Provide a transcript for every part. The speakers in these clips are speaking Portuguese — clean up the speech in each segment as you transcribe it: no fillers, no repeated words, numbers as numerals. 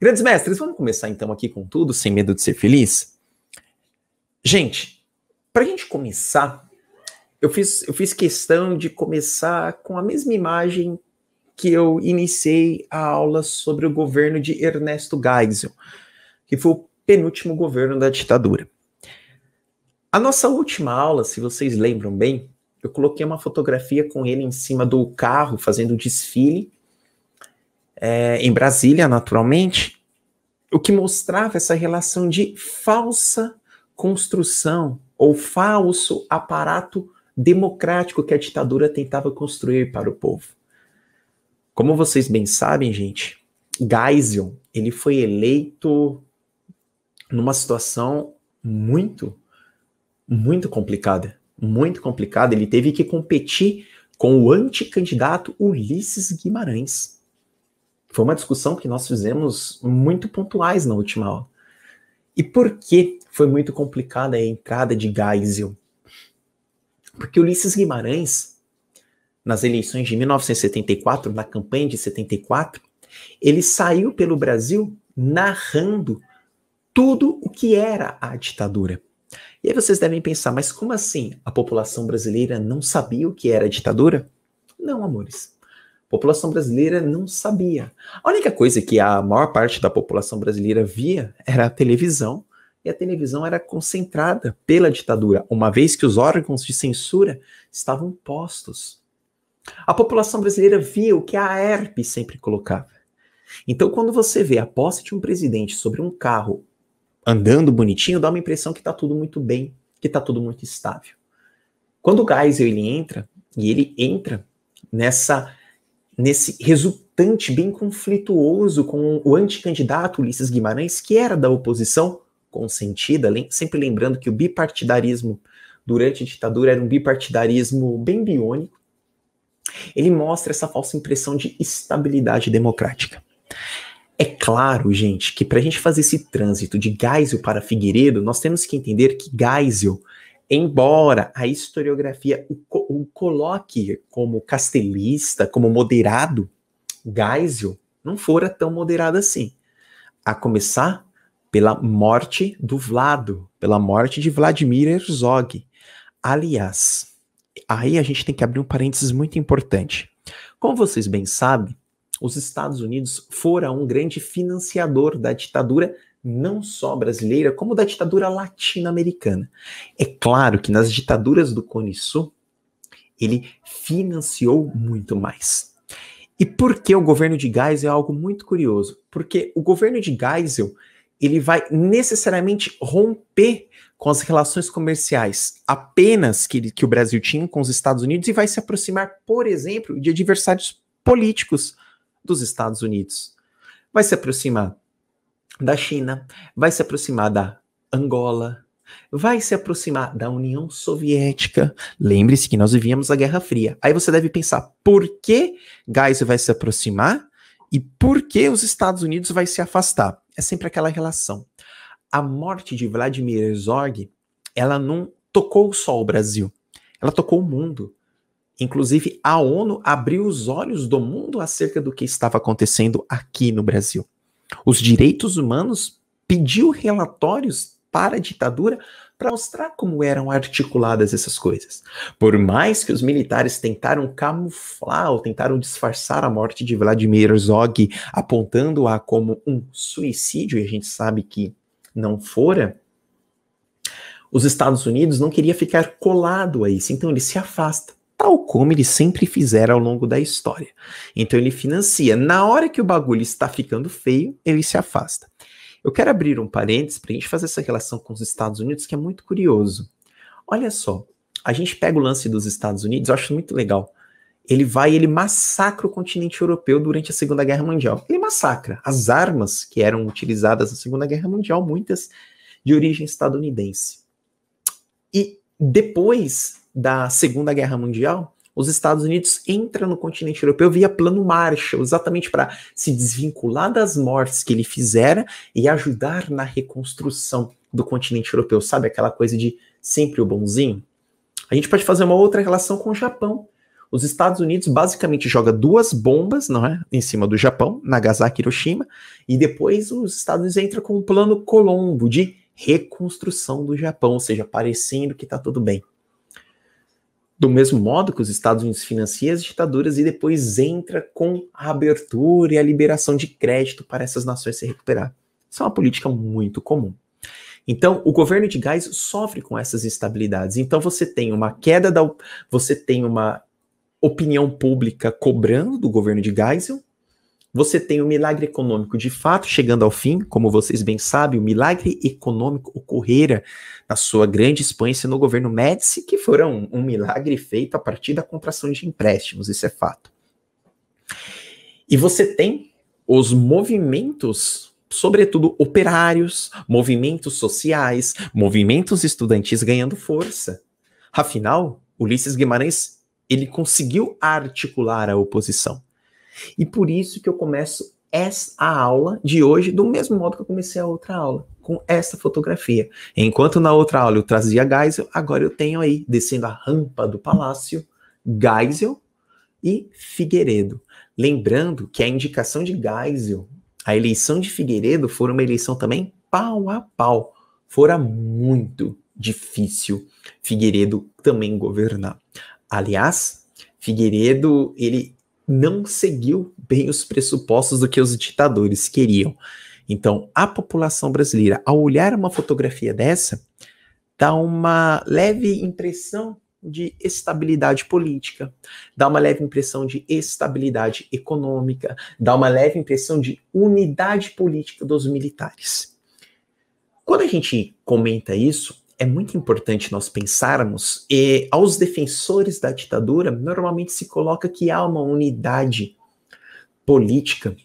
Grandes mestres, vamos começar então aqui com tudo, sem medo de ser feliz? Gente, para a gente começar, eu fiz questão de começar com a mesma imagem que eu iniciei a aula sobre o governo de Ernesto Geisel, que foi o penúltimo governo da ditadura. A nossa última aula, se vocês lembram bem, eu coloquei uma fotografia com ele em cima do carro, fazendo desfile, em Brasília, naturalmente, o que mostrava essa relação de falsa construção ou falso aparato democrático que a ditadura tentava construir para o povo. Como vocês bem sabem, gente, Geisel, ele foi eleito numa situação muito complicada, muito complicada. Ele teve que competir com o anticandidato Ulisses Guimarães. Foi uma discussão que nós fizemos muito pontuais na última aula. E por que foi muito complicada a entrada de Geisel? Porque Ulisses Guimarães, nas eleições de 1974, na campanha de 74, ele saiu pelo Brasil narrando tudo o que era a ditadura. E aí vocês devem pensar, mas como assim? A população brasileira não sabia o que era a ditadura? Não, amores. A população brasileira não sabia. A única coisa que a maior parte da população brasileira via era a televisão, e a televisão era concentrada pela ditadura, uma vez que os órgãos de censura estavam postos. A população brasileira via o que a AERP sempre colocava. Então, quando você vê a posse de um presidente sobre um carro andando bonitinho, dá uma impressão que está tudo muito bem, que está tudo muito estável. Quando o Geisel ele entra nesse resultante bem conflituoso com o anticandidato Ulisses Guimarães, que era da oposição consentida, sempre lembrando que o bipartidarismo durante a ditadura era um bipartidarismo bem biônico. Ele mostra essa falsa impressão de estabilidade democrática. É claro, gente, que para a gente fazer esse trânsito de Geisel para Figueiredo, nós temos que entender que Geisel, embora a historiografia o coloque como castelista, como moderado, Geisel não fora tão moderado assim. A começar pela morte do Vlado, pela morte de Vladimir Herzog. Aliás, aí a gente tem que abrir um parênteses muito importante. Como vocês bem sabem, os Estados Unidos foram um grande financiador da ditadura, não só brasileira, como da ditadura latino-americana. É claro que nas ditaduras do Cone Sul, ele financiou muito mais. E por que o governo de Geisel é algo muito curioso? Porque o governo de Geisel, ele vai necessariamente romper com as relações comerciais apenas que o Brasil tinha com os Estados Unidos e vai se aproximar, por exemplo, de adversários políticos dos Estados Unidos. Vai se aproximar da China, vai se aproximar da Angola, vai se aproximar da União Soviética. Lembre-se que nós vivíamos a Guerra Fria. Aí você deve pensar, por que Geisel vai se aproximar e por que os Estados Unidos vai se afastar? É sempre aquela relação. A morte de Vladimir Herzog, ela não tocou só o Brasil, ela tocou o mundo. Inclusive, a ONU abriu os olhos do mundo acerca do que estava acontecendo aqui no Brasil. Os direitos humanos pediu relatórios para a ditadura para mostrar como eram articuladas essas coisas. Por mais que os militares tentaram camuflar ou tentaram disfarçar a morte de Vladimir Herzog, apontando-a como um suicídio, e a gente sabe que não fora, os Estados Unidos não queria ficar colado a isso, então ele se afasta. Tal como ele sempre fizeram ao longo da história. Então ele financia. Na hora que o bagulho está ficando feio, ele se afasta. Eu quero abrir um parênteses para a gente fazer essa relação com os Estados Unidos, que é muito curioso. Olha só, a gente pega o lance dos Estados Unidos, eu acho muito legal. Ele massacra o continente europeu durante a Segunda Guerra Mundial. Ele massacra as armas que eram utilizadas na Segunda Guerra Mundial, muitas de origem estadunidense. E depois da Segunda Guerra Mundial, os Estados Unidos entram no continente europeu via Plano Marshall, exatamente para se desvincular das mortes que ele fizera e ajudar na reconstrução do continente europeu. Sabe aquela coisa de sempre o bonzinho? A gente pode fazer uma outra relação com o Japão. Os Estados Unidos basicamente joga 2 bombas, não é, em cima do Japão, Nagasaki e Hiroshima, e depois os Estados Unidos entram com um plano Colombo de reconstrução do Japão, ou seja, parecendo que está tudo bem. Do mesmo modo que os Estados Unidos financiam as ditaduras e depois entra com a abertura e a liberação de crédito para essas nações se recuperar. Isso é uma política muito comum. Então, o governo de Geisel sofre com essas instabilidades. Então, você tem uma você tem uma opinião pública cobrando do governo de Geisel, você tem o milagre econômico de fato chegando ao fim, como vocês bem sabem, o milagre econômico ocorrera na sua grande expansão no governo Médici, que foi um milagre feito a partir da contração de empréstimos, isso é fato. E você tem os movimentos, sobretudo operários, movimentos sociais, movimentos estudantis ganhando força. Afinal, Ulisses Guimarães, ele conseguiu articular a oposição. E por isso que eu começo a aula de hoje do mesmo modo que eu comecei a outra aula, com essa fotografia. Enquanto na outra aula eu trazia Geisel, agora eu tenho aí, descendo a rampa do palácio, Geisel e Figueiredo. Lembrando que a indicação de Geisel, a eleição de Figueiredo, foi uma eleição também pau a pau. Fora muito difícil Figueiredo também governar. Aliás, Figueiredo, ele não seguiu bem os pressupostos do que os ditadores queriam. Então, a população brasileira, ao olhar uma fotografia dessa, dá uma leve impressão de estabilidade política, dá uma leve impressão de estabilidade econômica, dá uma leve impressão de unidade política dos militares. Quando a gente comenta isso, é muito importante nós pensarmos, aos defensores da ditadura, normalmente se coloca que há uma unidade política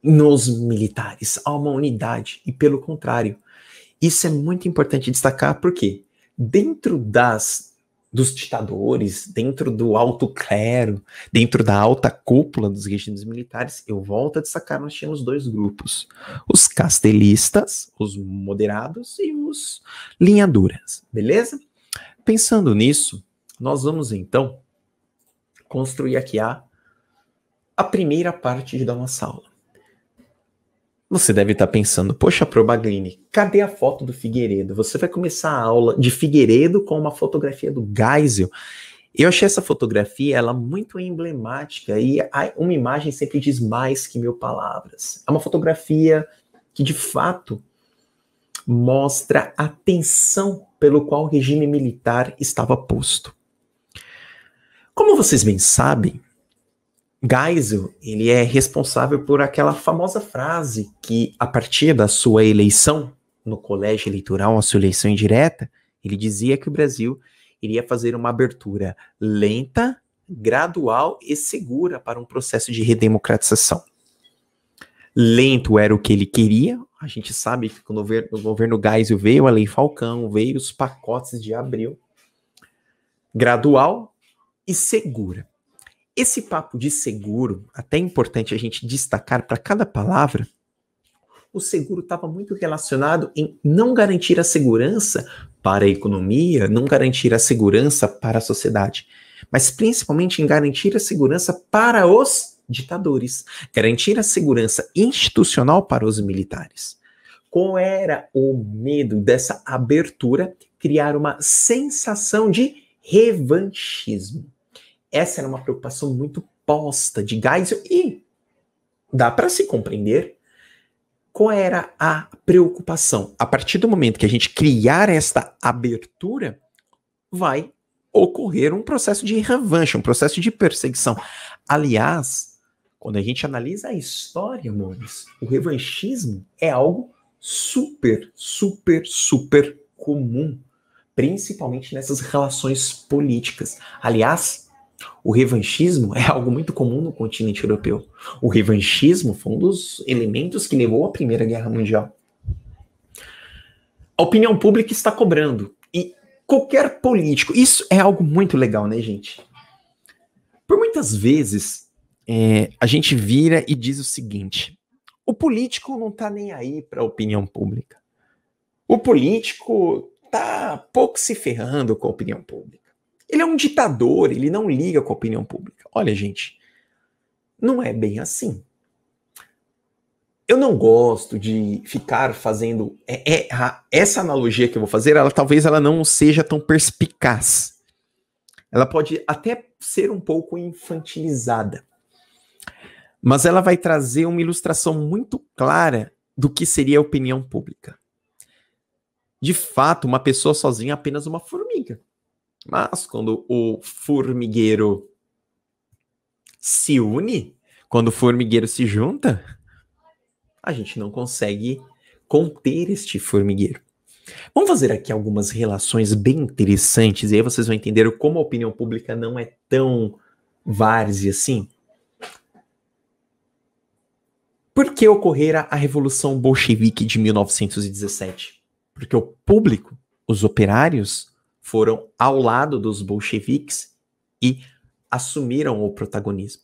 nos militares, há uma unidade, e pelo contrário. Isso é muito importante destacar, porque dentro dos ditadores, dentro do alto clero, dentro da alta cúpula dos regimes militares, eu volto a destacar, nós tínhamos 2 grupos, os castelistas, os moderados e os linhaduras, beleza? Pensando nisso, nós vamos então construir aqui a primeira parte da nossa aula. Você deve estar pensando, poxa, Probaglini, cadê a foto do Figueiredo? Você vai começar a aula de Figueiredo com uma fotografia do Geisel. Eu achei essa fotografia ela muito emblemática e uma imagem sempre diz mais que 1000 palavras. É uma fotografia que, de fato, mostra a tensão pelo qual o regime militar estava posto. Como vocês bem sabem, Geisel, ele é responsável por aquela famosa frase que, a partir da sua eleição no colégio eleitoral, a sua eleição indireta, ele dizia que o Brasil iria fazer uma abertura lenta, gradual e segura para um processo de redemocratização. Lento era o que ele queria, a gente sabe que quando o governo Geisel veio a Lei Falcão, veio os pacotes de abril, gradual e segura. Esse papo de seguro, até é importante a gente destacar para cada palavra, o seguro estava muito relacionado em não garantir a segurança para a economia, não garantir a segurança para a sociedade, mas principalmente em garantir a segurança para os ditadores, garantir a segurança institucional para os militares. Qual era o medo dessa abertura? Criar uma sensação de revanchismo. Essa era uma preocupação muito posta de Geisel e dá para se compreender qual era a preocupação. A partir do momento que a gente criar esta abertura, vai ocorrer um processo de revanche, um processo de perseguição. Aliás, quando a gente analisa a história, amores, o revanchismo é algo super, super, super comum, principalmente nessas relações políticas. Aliás, o revanchismo é algo muito comum no continente europeu. O revanchismo foi um dos elementos que levou à Primeira Guerra Mundial. A opinião pública está cobrando. E qualquer político... Isso é algo muito legal, né, gente? Por muitas vezes, a gente vira e diz o seguinte: o político não está nem aí para a opinião pública. O político está pouco se ferrando com a opinião pública. Ele é um ditador, ele não liga com a opinião pública. Olha, gente, não é bem assim. Eu não gosto de ficar fazendo... essa analogia que eu vou fazer, talvez ela não seja tão perspicaz. Ela pode até ser um pouco infantilizada. Mas ela vai trazer uma ilustração muito clara do que seria a opinião pública. De fato, uma pessoa sozinha é apenas uma formiga. Mas quando o formigueiro se une, quando o formigueiro se junta, a gente não consegue conter este formigueiro. Vamos fazer aqui algumas relações bem interessantes, e aí vocês vão entender como a opinião pública não é tão várzea assim. Por que ocorrera a Revolução Bolchevique de 1917? Porque o público, os operários, foram ao lado dos bolcheviques e assumiram o protagonismo.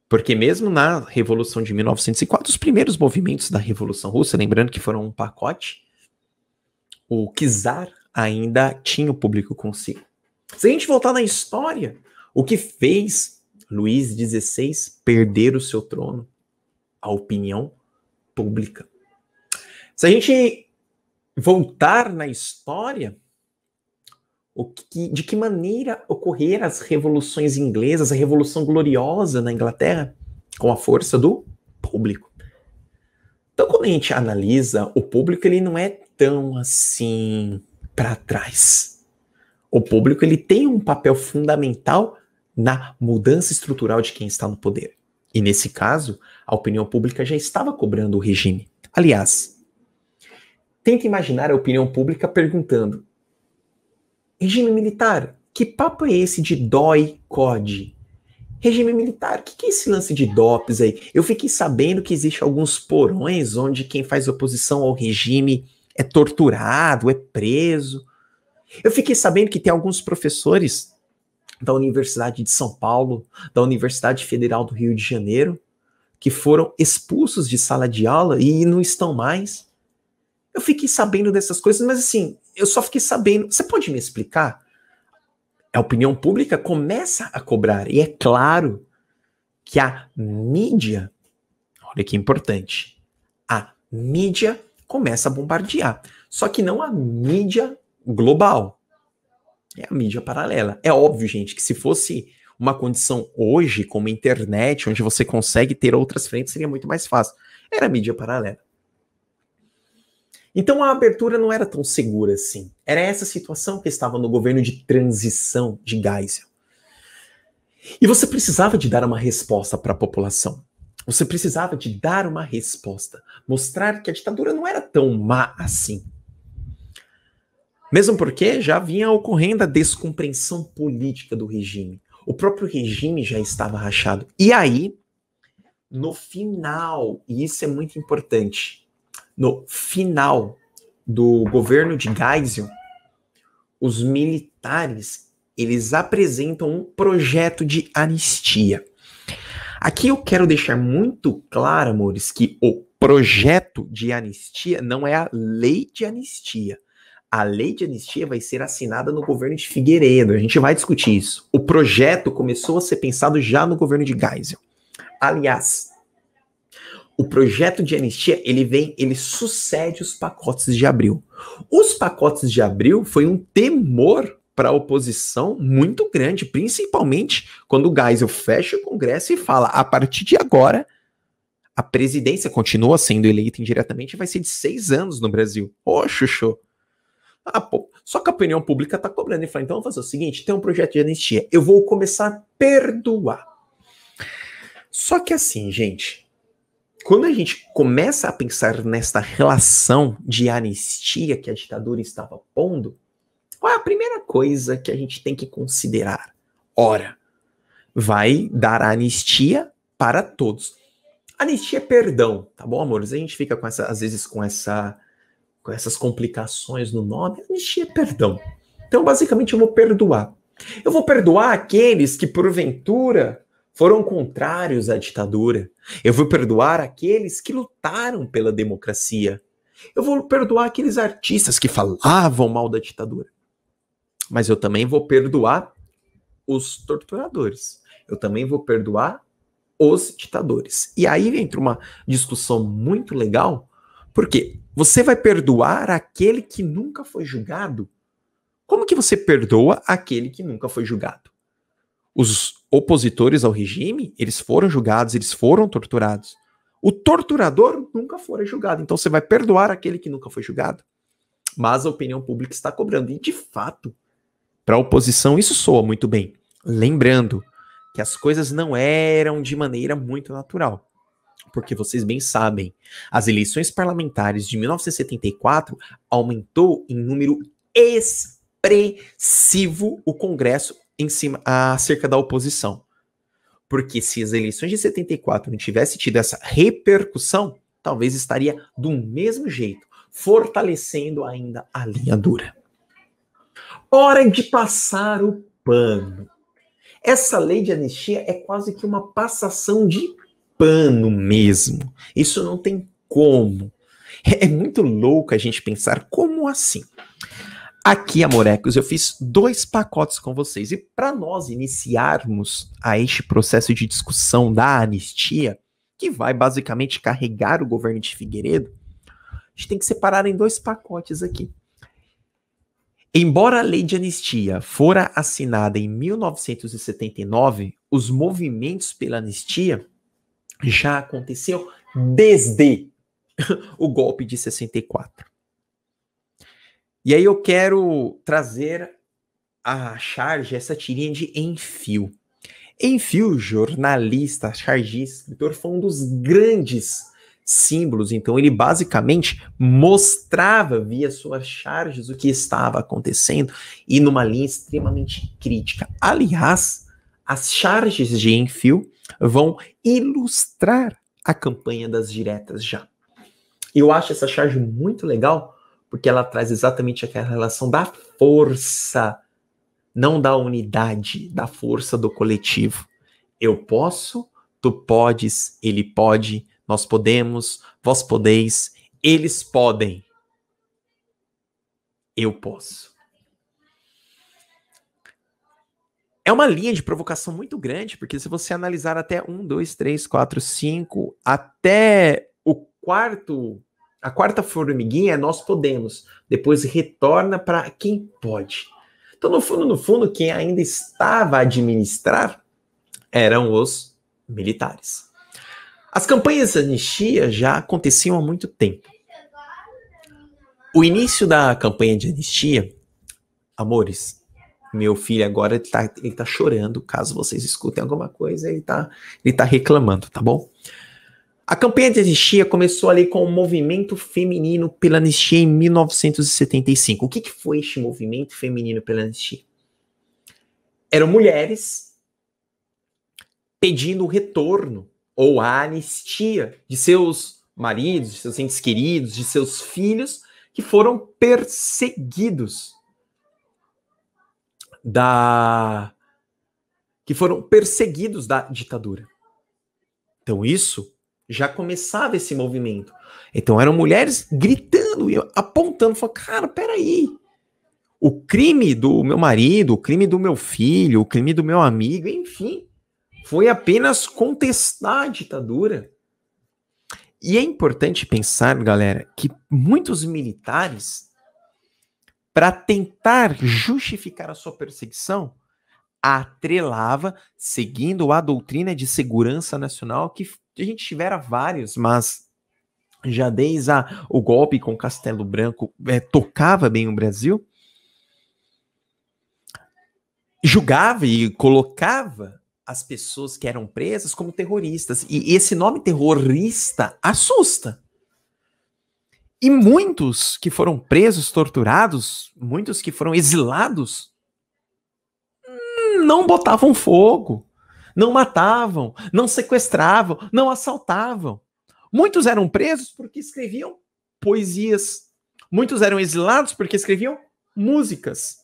Porque mesmo na Revolução de 1904, os primeiros movimentos da Revolução Russa, lembrando que foram um pacote, o czar ainda tinha o público consigo. Se a gente voltar na história, o que fez Luís XVI perder o seu trono? A opinião pública. Se a gente voltar na história, de que maneira ocorreram as revoluções inglesas, a Revolução Gloriosa na Inglaterra, com a força do público. Então, quando a gente analisa, o público ele não é tão assim para trás. O público ele tem um papel fundamental na mudança estrutural de quem está no poder. E nesse caso, a opinião pública já estava cobrando o regime. Aliás, tenta imaginar a opinião pública perguntando: regime militar, que papo é esse de DOI-CODE? Regime militar, o que é esse lance de DOPS aí? Eu fiquei sabendo que existe alguns porões onde quem faz oposição ao regime é torturado, é preso. Eu fiquei sabendo que tem alguns professores da Universidade de São Paulo, da Universidade Federal do Rio de Janeiro, que foram expulsos de sala de aula e não estão mais. Eu fiquei sabendo dessas coisas, mas assim, eu só fiquei sabendo. Você pode me explicar? A opinião pública começa a cobrar, e é claro que a mídia, olha que importante, a mídia começa a bombardear. Só que não a mídia global, é a mídia paralela. É óbvio, gente, que se fosse uma condição hoje, como a internet, onde você consegue ter outras frentes, seria muito mais fácil. Era a mídia paralela. Então a abertura não era tão segura assim. Era essa situação que estava no governo de transição de Geisel. E você precisava de dar uma resposta para a população. Você precisava de dar uma resposta. Mostrar que a ditadura não era tão má assim. Mesmo porque já vinha ocorrendo a descompreensão política do regime. O próprio regime já estava rachado. E aí, no final, e isso é muito importante, no final do governo de Geisel, os militares, eles apresentam um projeto de anistia. Aqui eu quero deixar muito claro, amores, que o projeto de anistia não é a lei de anistia. A lei de anistia vai ser assinada no governo de Figueiredo. A gente vai discutir isso. O projeto começou a ser pensado já no governo de Geisel. Aliás, o projeto de anistia, ele sucede os pacotes de abril. Os pacotes de abril foi um temor para a oposição muito grande, principalmente quando o Geisel fecha o Congresso e fala: a partir de agora, a presidência continua sendo eleita indiretamente e vai ser de 6 anos no Brasil. Ô, Xuxô. Ah, pô, só que a opinião pública tá cobrando. Ele fala: então vamos fazer o seguinte, tem um projeto de anistia, eu vou começar a perdoar. Só que assim, gente, quando a gente começa a pensar nesta relação de anistia que a ditadura estava pondo, qual é a primeira coisa que a gente tem que considerar? Ora, vai dar a anistia para todos. Anistia é perdão, tá bom, amores? A gente fica com essa, às vezes com essas complicações no nome. Anistia é perdão. Então, basicamente, eu vou perdoar. Eu vou perdoar aqueles que, porventura, foram contrários à ditadura. Eu vou perdoar aqueles que lutaram pela democracia. Eu vou perdoar aqueles artistas que falavam mal da ditadura. Mas eu também vou perdoar os torturadores. Eu também vou perdoar os ditadores. E aí entra uma discussão muito legal, porque você vai perdoar aquele que nunca foi julgado? Como que você perdoa aquele que nunca foi julgado? Os opositores ao regime, eles foram julgados, eles foram torturados. O torturador nunca foi julgado. Então você vai perdoar aquele que nunca foi julgado? Mas a opinião pública está cobrando. E, de fato, para a oposição isso soa muito bem. Lembrando que as coisas não eram de maneira muito natural. Porque vocês bem sabem, as eleições parlamentares de 1974 aumentou em número expressivo o Congresso em cima, acerca da oposição. Porque se as eleições de 74 não tivessem tido essa repercussão, talvez estaria do mesmo jeito, fortalecendo ainda a linha dura. Hora de passar o pano. Essa lei de anistia é quase que uma passação de pano mesmo. Isso não tem como. É muito louco a gente pensar como assim. Aqui, amorecos, eu fiz 2 pacotes com vocês. E para nós iniciarmos a este processo de discussão da anistia, que vai basicamente carregar o governo de Figueiredo, a gente tem que separar em 2 pacotes aqui. Embora a lei de anistia fora assinada em 1979, os movimentos pela anistia já aconteciam desde o golpe de 64. E aí eu quero trazer a charge, essa tirinha de Enfio. Enfio, jornalista, chargista, escritor, foi um dos grandes símbolos. Então ele basicamente mostrava via suas charges o que estava acontecendo e numa linha extremamente crítica. Aliás, as charges de Enfio vão ilustrar a campanha das diretas já. Eu acho essa charge muito legal, porque ela traz exatamente aquela relação da força, não da unidade, da força do coletivo. Eu posso, tu podes, ele pode, nós podemos, vós podeis, eles podem. Eu posso. É uma linha de provocação muito grande, porque se você analisar até 1, 2, 3, 4, 5, até a quarta formiguinha é nós podemos. Depois retorna para quem pode. Então, no fundo, quem ainda estava a administrar eram os militares. As campanhas de anistia já aconteciam há muito tempo. O início da campanha de anistia, amores, meu filho agora ele tá chorando, caso vocês escutem alguma coisa, ele tá reclamando, tá bom? A campanha de anistia começou ali com o movimento feminino pela anistia em 1975. O que foi este movimento feminino pela anistia? Eram mulheres pedindo o retorno ou a anistia de seus maridos, de seus entes queridos, de seus filhos que foram perseguidos da ditadura. Então isso já começava esse movimento. Então eram mulheres gritando e apontando, falando, cara, peraí, o crime do meu marido, o crime do meu filho, o crime do meu amigo, enfim, foi apenas contestar a ditadura. E é importante pensar, galera, que muitos militares, para tentar justificar a sua perseguição, atrelava, seguindo a doutrina de segurança nacional, que a gente tivera vários, mas já desde o golpe com Castelo Branco tocava bem o Brasil, julgava e colocava as pessoas que eram presas como terroristas. E esse nome terrorista assusta. E muitos que foram presos, torturados, muitos que foram exilados, não botavam fogo, não matavam, não sequestravam, não assaltavam. Muitos eram presos porque escreviam poesias. Muitos eram exilados porque escreviam músicas.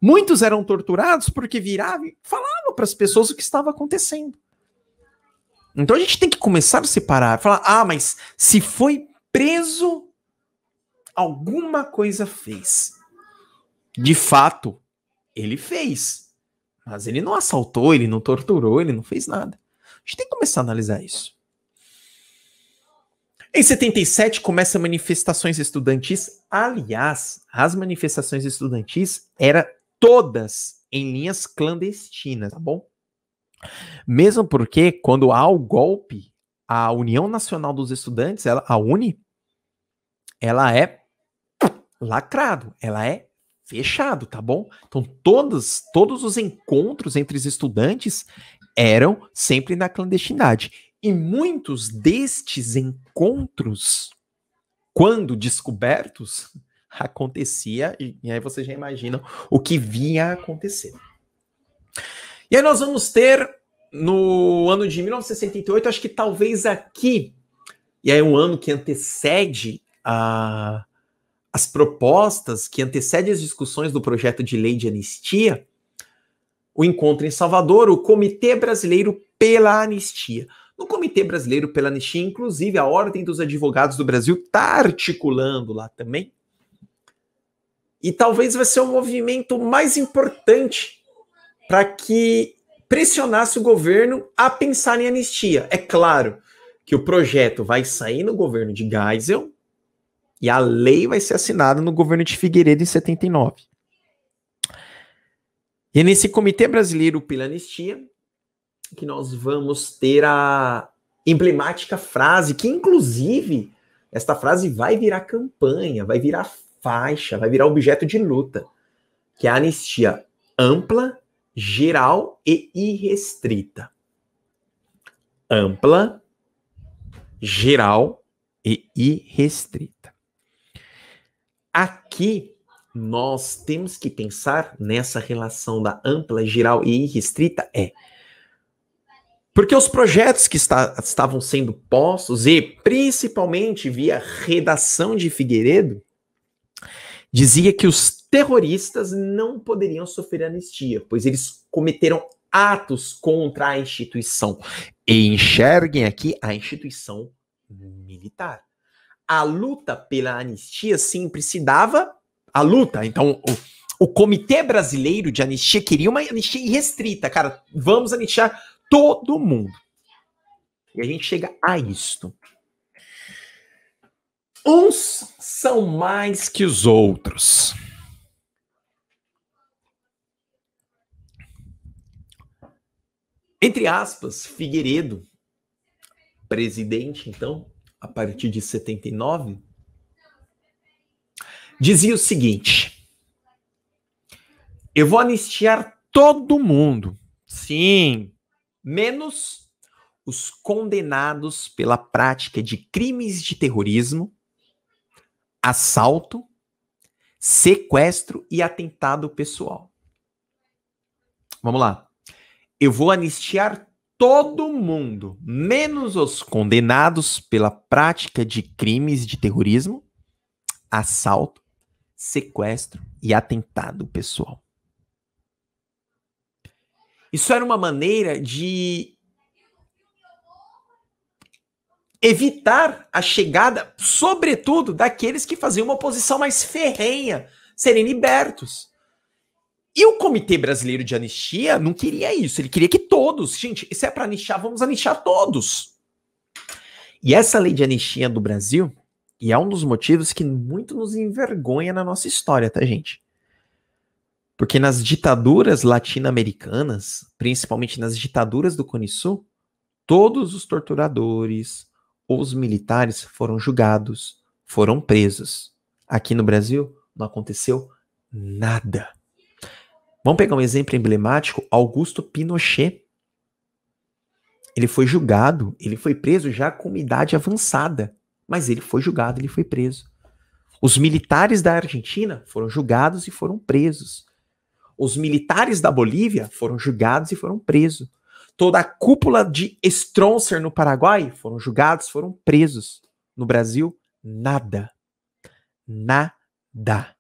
Muitos eram torturados porque viravam e falavam para as pessoas o que estava acontecendo. Então a gente tem que começar a separar, falar, mas se foi preso, alguma coisa fez. De fato, ele fez. Mas ele não assaltou, ele não torturou, ele não fez nada. A gente tem que começar a analisar isso. Em 77 começam manifestações estudantis. Aliás, as manifestações estudantis eram todas em linhas clandestinas, tá bom? Mesmo porque quando há o golpe, a União Nacional dos Estudantes, a UNE, ela é lacrado, ela é fechado, tá bom? Então todos os encontros entre os estudantes eram sempre na clandestinidade. E muitos destes encontros, quando descobertos, acontecia, e aí você já imagina o que vinha a acontecer. E aí nós vamos ter, no ano de 1968, acho que talvez aqui, e aí é um ano que antecede as propostas, que antecede as discussões do projeto de lei de anistia, o encontro em Salvador, o Comitê Brasileiro pela Anistia. No Comitê Brasileiro pela Anistia, inclusive, a Ordem dos Advogados do Brasil está articulando lá também. E talvez vai ser o movimento mais importante para que pressionasse o governo a pensar em anistia. É claro que o projeto vai sair no governo de Geisel e a lei vai ser assinada no governo de Figueiredo em 79. E é nesse Comitê Brasileiro pela Anistia que nós vamos ter a emblemática frase, que inclusive esta frase vai virar campanha, vai virar faixa, vai virar objeto de luta, que é a anistia ampla, geral e irrestrita. Ampla, geral e irrestrita. Aqui nós temos que pensar nessa relação da ampla, geral e irrestrita porque os projetos que estavam sendo postos, e principalmente via redação de Figueiredo, dizia que os terroristas não poderiam sofrer anistia, pois eles cometeram atos contra a instituição. E enxerguem aqui a instituição militar. A luta pela anistia sempre se dava a luta. Então, o Comitê Brasileiro de Anistia queria uma anistia irrestrita. Cara, vamos anistiar todo mundo. E a gente chega a isto. Uns são mais que os outros. Entre aspas, Figueiredo, presidente, então, a partir de 79, dizia o seguinte: eu vou anistiar todo mundo, sim, menos os condenados pela prática de crimes de terrorismo, assalto, sequestro e atentado pessoal. Vamos lá. Eu vou anistiar todo mundo, menos os condenados pela prática de crimes de terrorismo, assalto, sequestro e atentado pessoal. Isso era uma maneira de evitar a chegada, sobretudo, daqueles que faziam uma oposição mais ferrenha, serem libertos. E o Comitê Brasileiro de Anistia não queria isso, ele queria que todos, gente, isso é para anistiar, vamos anistiar todos. E essa lei de anistia do Brasil, e é um dos motivos que muito nos envergonha na nossa história, tá, gente? Porque nas ditaduras latino-americanas, principalmente nas ditaduras do Cone Sul, todos os torturadores ou os militares foram julgados, foram presos. Aqui no Brasil não aconteceu nada. Vamos pegar um exemplo emblemático, Augusto Pinochet. Ele foi julgado, ele foi preso já com uma idade avançada, mas ele foi julgado, ele foi preso. Os militares da Argentina foram julgados e foram presos. Os militares da Bolívia foram julgados e foram presos. Toda a cúpula de Stroessner no Paraguai foram julgados, foram presos. No Brasil, nada. Nada.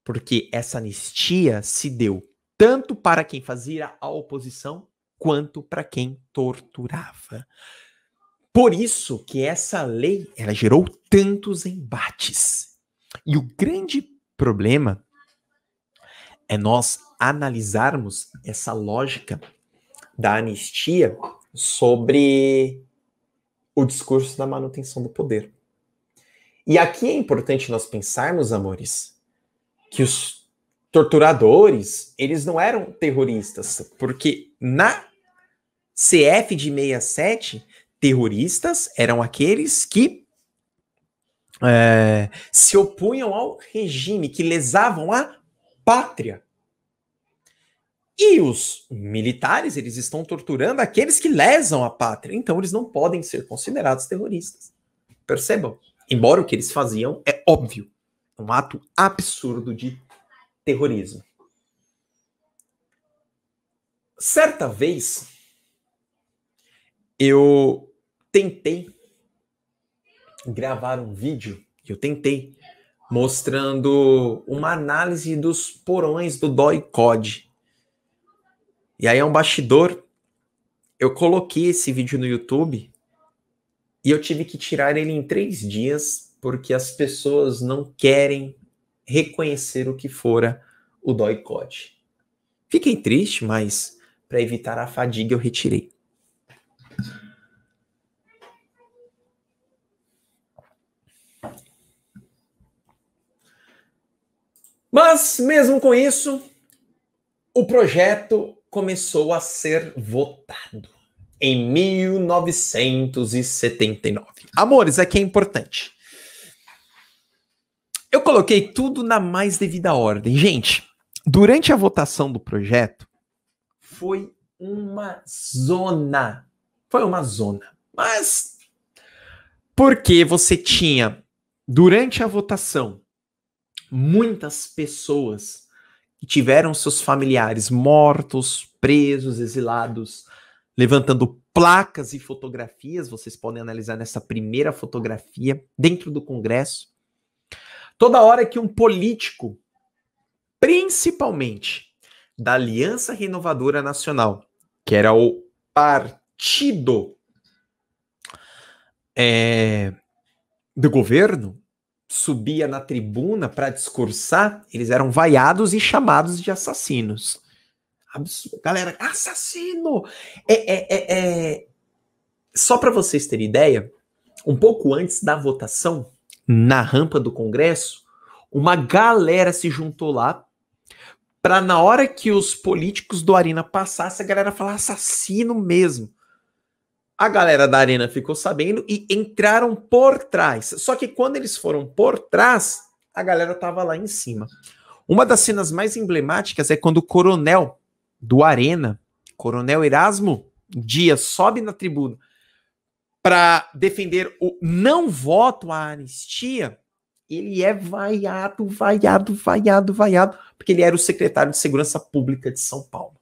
Porque essa anistia se deu tanto para quem fazia a oposição, quanto para quem torturava. Por isso que essa lei, ela gerou tantos embates. E o grande problema é nós analisarmos essa lógica da anistia sobre o discurso da manutenção do poder. E aqui é importante nós pensarmos, amores, que os torturadores, eles não eram terroristas, porque na CF de 67, terroristas eram aqueles que se opunham ao regime, que lesavam a pátria. E os militares, eles estão torturando aqueles que lesam a pátria. Então, eles não podem ser considerados terroristas. Percebam? Embora o que eles faziam é óbvio. Um ato absurdo de terrorismo. Certa vez, eu tentei gravar um vídeo, mostrando uma análise dos porões do DOI-CODE. E aí é um bastidor, eu coloquei esse vídeo no YouTube e eu tive que tirar ele em 3 dias, porque as pessoas não querem reconhecer o que fora o DOI-CODE. Fiquei triste, mas para evitar a fadiga eu retirei. Mas, mesmo com isso, o projeto começou a ser votado em 1979. Amores, aqui é importante. Eu coloquei tudo na mais devida ordem. Gente, durante a votação do projeto, foi uma zona. Foi uma zona. Mas, porque você tinha, durante a votação, muitas pessoas que tiveram seus familiares mortos, presos, exilados, levantando placas e fotografias, vocês podem analisar nessa primeira fotografia, dentro do Congresso. Toda hora que um político, principalmente da Aliança Renovadora Nacional, que era o partido do governo, subia na tribuna para discursar, eles eram vaiados e chamados de assassinos. Absurdo. Galera, assassino! Só para vocês terem ideia, um pouco antes da votação, na rampa do Congresso, uma galera se juntou lá para, na hora que os políticos do Arena passassem, a galera falar assassino mesmo. A galera da Arena ficou sabendo e entraram por trás. Só que quando eles foram por trás, a galera tava lá em cima. Uma das cenas mais emblemáticas é quando o coronel do Arena, Coronel Erasmo Dias, sobe na tribuna para defender o não voto à anistia. Ele é vaiado, porque ele era o secretário de Segurança Pública de São Paulo.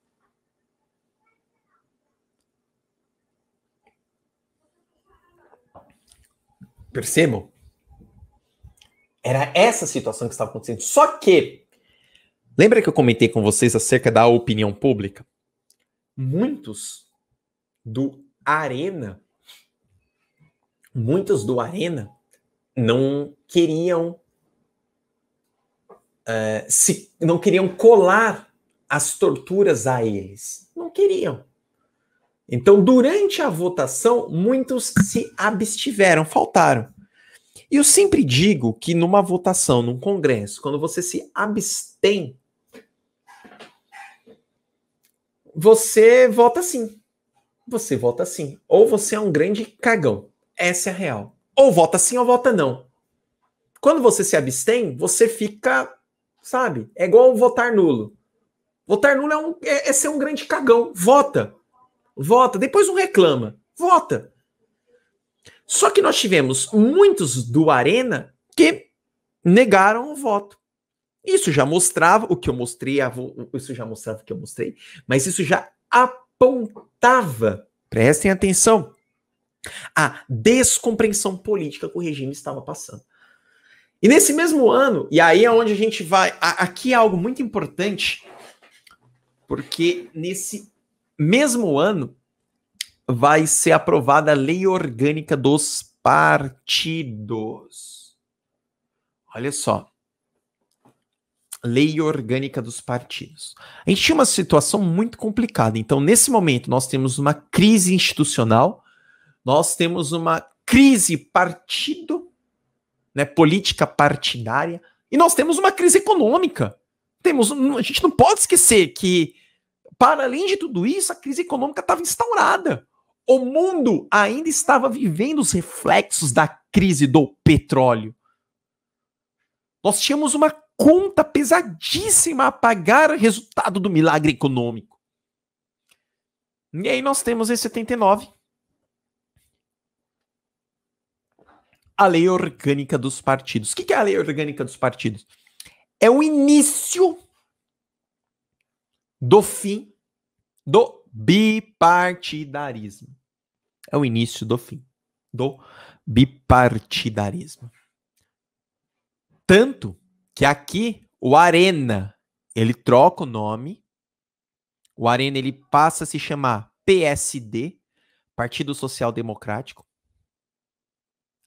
Percebam? Era essa situação que estava acontecendo. Só que, lembra que eu comentei com vocês acerca da opinião pública? Muitos do Arena não queriam não queriam colar as torturas a eles. Não queriam. Então, durante a votação, muitos se abstiveram, faltaram. E eu sempre digo que numa votação, num congresso, quando você se abstém, você vota sim. Você vota sim. Ou você é um grande cagão. Essa é a real. Ou vota sim ou vota não. Quando você se abstém, você fica, sabe? É igual votar nulo. Votar nulo é ser um grande cagão. Vota. Vota. Depois não reclama. Vota. Só que nós tivemos muitos do Arena que negaram o voto. Isso já mostrava o que eu mostrei, mas isso já apontava, prestem atenção, a descompreensão política que o regime estava passando. E nesse mesmo ano, e aí é onde a gente vai, aqui é algo muito importante, porque nesse mesmo ano vai ser aprovada a Lei Orgânica dos Partidos. Olha só. Lei orgânica dos partidos. A gente tinha uma situação muito complicada. Então, nesse momento, nós temos uma crise institucional, nós temos uma crise partido, né, política partidária, e nós temos uma crise econômica. A gente não pode esquecer que, para além de tudo isso, a crise econômica estava instaurada. O mundo ainda estava vivendo os reflexos da crise do petróleo. Nós tínhamos uma conta pesadíssima a pagar, resultado do milagre econômico. E aí nós temos em 79 a Lei Orgânica dos Partidos. O que é a Lei Orgânica dos Partidos? É o início do fim do bipartidarismo. É o início do fim do bipartidarismo. Tanto que aqui o Arena, ele troca o nome, o Arena ele passa a se chamar PSD, Partido Social Democrático.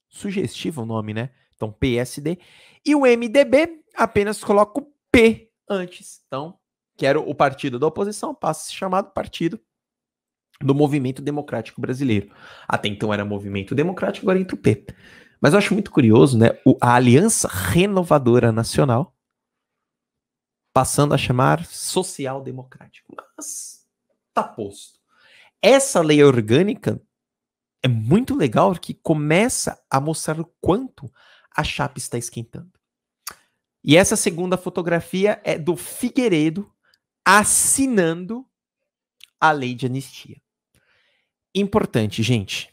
Sugestivo o nome, né? Então, PSD. E o MDB apenas coloca o P antes. Então, que era o partido da oposição, passa a se chamar Partido do Movimento Democrático Brasileiro. Até então era Movimento Democrático, agora entra o P. Mas eu acho muito curioso, né? A Aliança Renovadora Nacional passando a chamar Social Democrático. Mas tá posto. Essa lei orgânica é muito legal porque começa a mostrar o quanto a chapa está esquentando. E essa segunda fotografia é do Figueiredo assinando a lei de anistia. Importante, gente.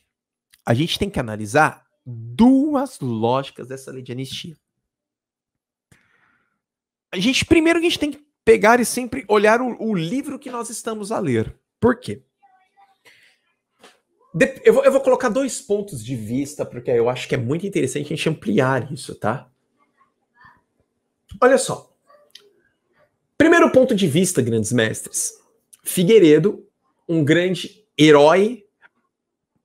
A gente tem que analisar duas lógicas dessa lei de anistia. Primeiro a gente tem que pegar e sempre olhar o livro que nós estamos a ler. Por quê? Eu vou colocar 2 pontos de vista, porque eu acho que é muito interessante a gente ampliar isso, tá? Olha só. Primeiro ponto de vista, grandes mestres. Figueiredo, um grande herói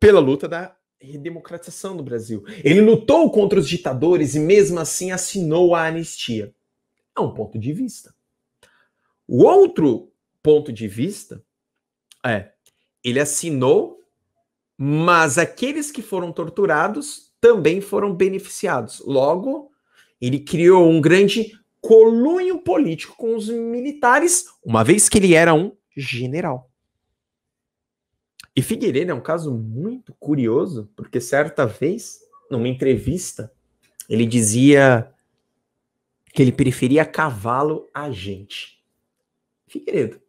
pela luta da redemocratização do Brasil. Ele lutou contra os ditadores e mesmo assim assinou a anistia. É um ponto de vista. O outro ponto de vista é, ele assinou, mas aqueles que foram torturados também foram beneficiados. Logo, ele criou um grande colunho político com os militares, uma vez que ele era um general. E Figueiredo é um caso muito curioso, porque certa vez, numa entrevista, ele dizia que ele preferia cavalo a gente. Figueiredo.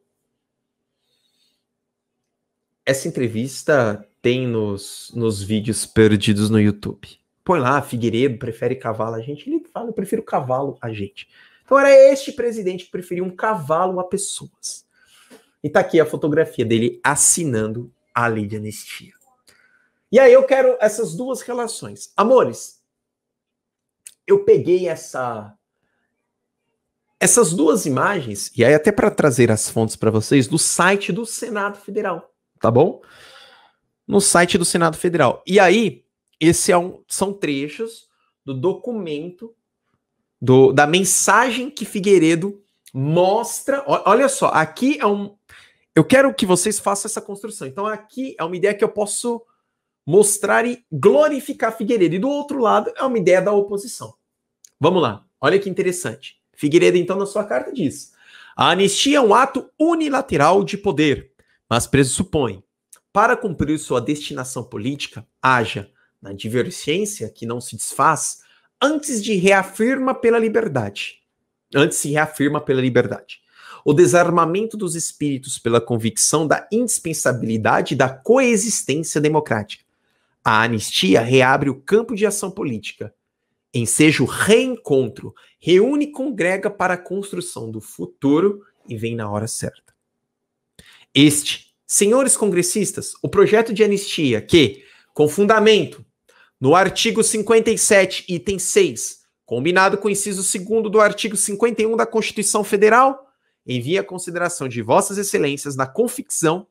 Essa entrevista tem nos vídeos perdidos no YouTube. Põe lá, Figueiredo prefere cavalo a gente. Ele fala, eu prefiro cavalo a gente. Então era este presidente que preferia um cavalo a pessoas. E tá aqui a fotografia dele assinando a lei de anistia. E aí eu quero essas duas relações. Amores, eu peguei essas duas imagens, e aí até para trazer as fontes para vocês, do site do Senado Federal, tá bom? No site do Senado Federal. E aí, são trechos do documento, da mensagem que Figueiredo mostra. Olha só, aqui é eu quero que vocês façam essa construção. Então aqui é uma ideia que eu posso mostrar e glorificar Figueiredo. E do outro lado é uma ideia da oposição. Vamos lá, olha que interessante. Figueiredo, então, na sua carta diz: a anistia é um ato unilateral de poder, mas pressupõe, para cumprir sua destinação política, haja na divergência que não se desfaz, antes se reafirma pela liberdade. O desarmamento dos espíritos pela convicção da indispensabilidade da coexistência democrática. A anistia reabre o campo de ação política. Enseja o reencontro, reúne e congrega para a construção do futuro e vem na hora certa. Senhores congressistas, o projeto de anistia que, com fundamento no artigo 57, item 6, combinado com o inciso 2º do artigo 51 da Constituição Federal, envia a consideração de vossas excelências na convicção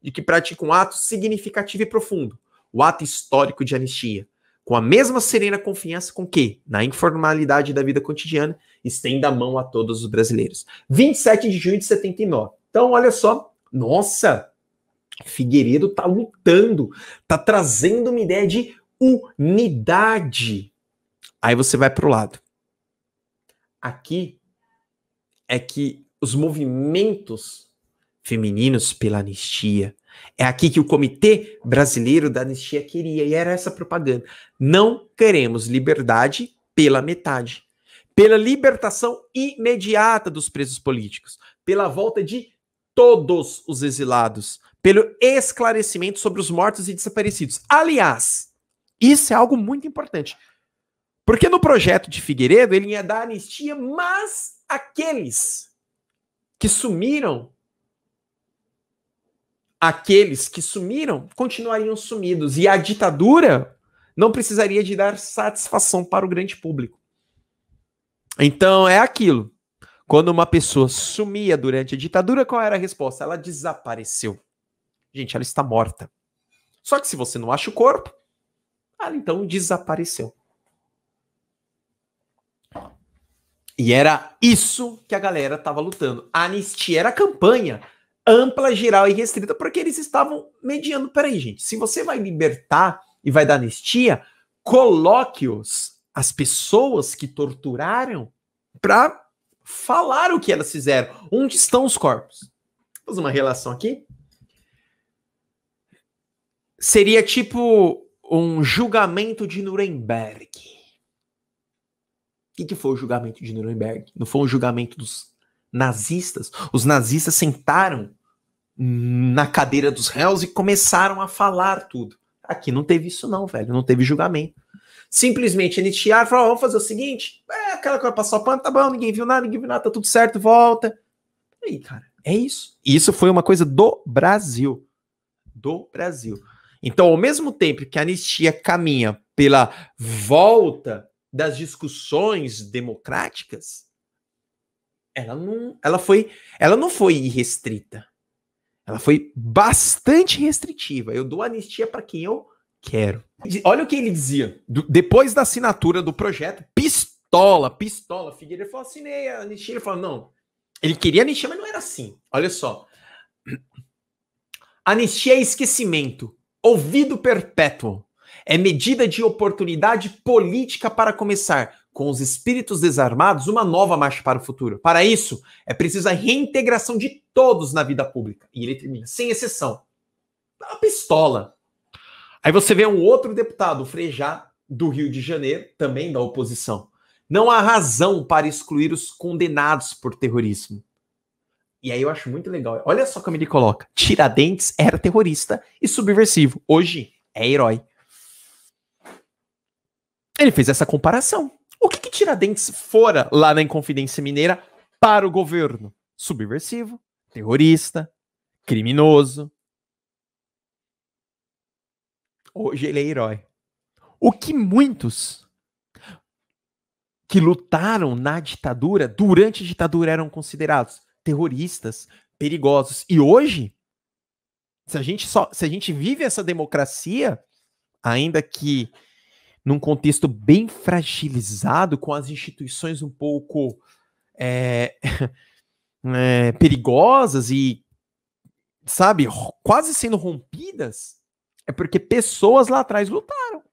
de que pratica um ato significativo e profundo, o ato histórico de anistia, com a mesma serena confiança com que, na informalidade da vida cotidiana, estenda a mão a todos os brasileiros. 27 de junho de 79. Então, olha só, nossa, Figueiredo tá lutando, tá trazendo uma ideia de unidade. Aí você vai pro lado. Aqui é que os movimentos femininos pela anistia, é aqui que o Comitê Brasileiro da Anistia queria, e era essa propaganda. Não queremos liberdade pela metade. Pela libertação imediata dos presos políticos, pela volta de todos os exilados, pelo esclarecimento sobre os mortos e desaparecidos. Aliás, isso é algo muito importante, porque no projeto de Figueiredo ele ia dar anistia, mas aqueles que sumiram continuariam sumidos, e a ditadura não precisaria de dar satisfação para o grande público. Então é aquilo. Quando uma pessoa sumia durante a ditadura, qual era a resposta? Ela desapareceu. Gente, ela está morta. Só que se você não acha o corpo, ela então desapareceu. E era isso que a galera estava lutando. A anistia era a campanha ampla, geral e restrita, porque eles estavam mediando. Peraí, gente, se você vai libertar e vai dar anistia, coloque-os, as pessoas que torturaram, para falar o que elas fizeram. Onde estão os corpos? Vou fazer uma relação aqui. Seria tipo um julgamento de Nuremberg. O que foi o julgamento de Nuremberg? Não foi um julgamento dos nazistas? Os nazistas sentaram na cadeira dos réus e começaram a falar tudo. Aqui não teve isso não, velho. Não teve julgamento. Simplesmente anistiaram, falaram, vamos fazer o seguinte, aquela coisa passou o pano, tá bom, ninguém viu nada, tá tudo certo, volta. E aí, cara, é isso. E isso foi uma coisa do Brasil. Do Brasil. Então, ao mesmo tempo que a anistia caminha pela volta das discussões democráticas, ela não foi irrestrita. Ela foi bastante restritiva. Eu dou anistia para quem eu quero. Olha o que ele dizia. Depois da assinatura do projeto, pistola. Figueiredo falou, assinei a anistia. Ele falou, não. Ele queria anistia, mas não era assim. Olha só. Anistia é esquecimento. Ouvido perpétuo. É medida de oportunidade política para começar, com os espíritos desarmados, uma nova marcha para o futuro. Para isso, é preciso a reintegração de todos na vida pública. E ele termina, sem exceção. Uma pistola. Aí você vê um outro deputado, o Frejá, do Rio de Janeiro, também da oposição. Não há razão para excluir os condenados por terrorismo. E aí eu acho muito legal. Olha só como ele coloca. Tiradentes era terrorista e subversivo. Hoje é herói. Ele fez essa comparação. O que Tiradentes fora lá na Inconfidência Mineira para o governo? Subversivo, terrorista, criminoso. Hoje ele é herói. O que muitos que lutaram na ditadura, durante a ditadura, eram considerados terroristas, perigosos. E hoje, se a gente vive essa democracia, ainda que num contexto bem fragilizado, com as instituições um pouco perigosas e, sabe, quase sendo rompidas, é porque pessoas lá atrás lutaram.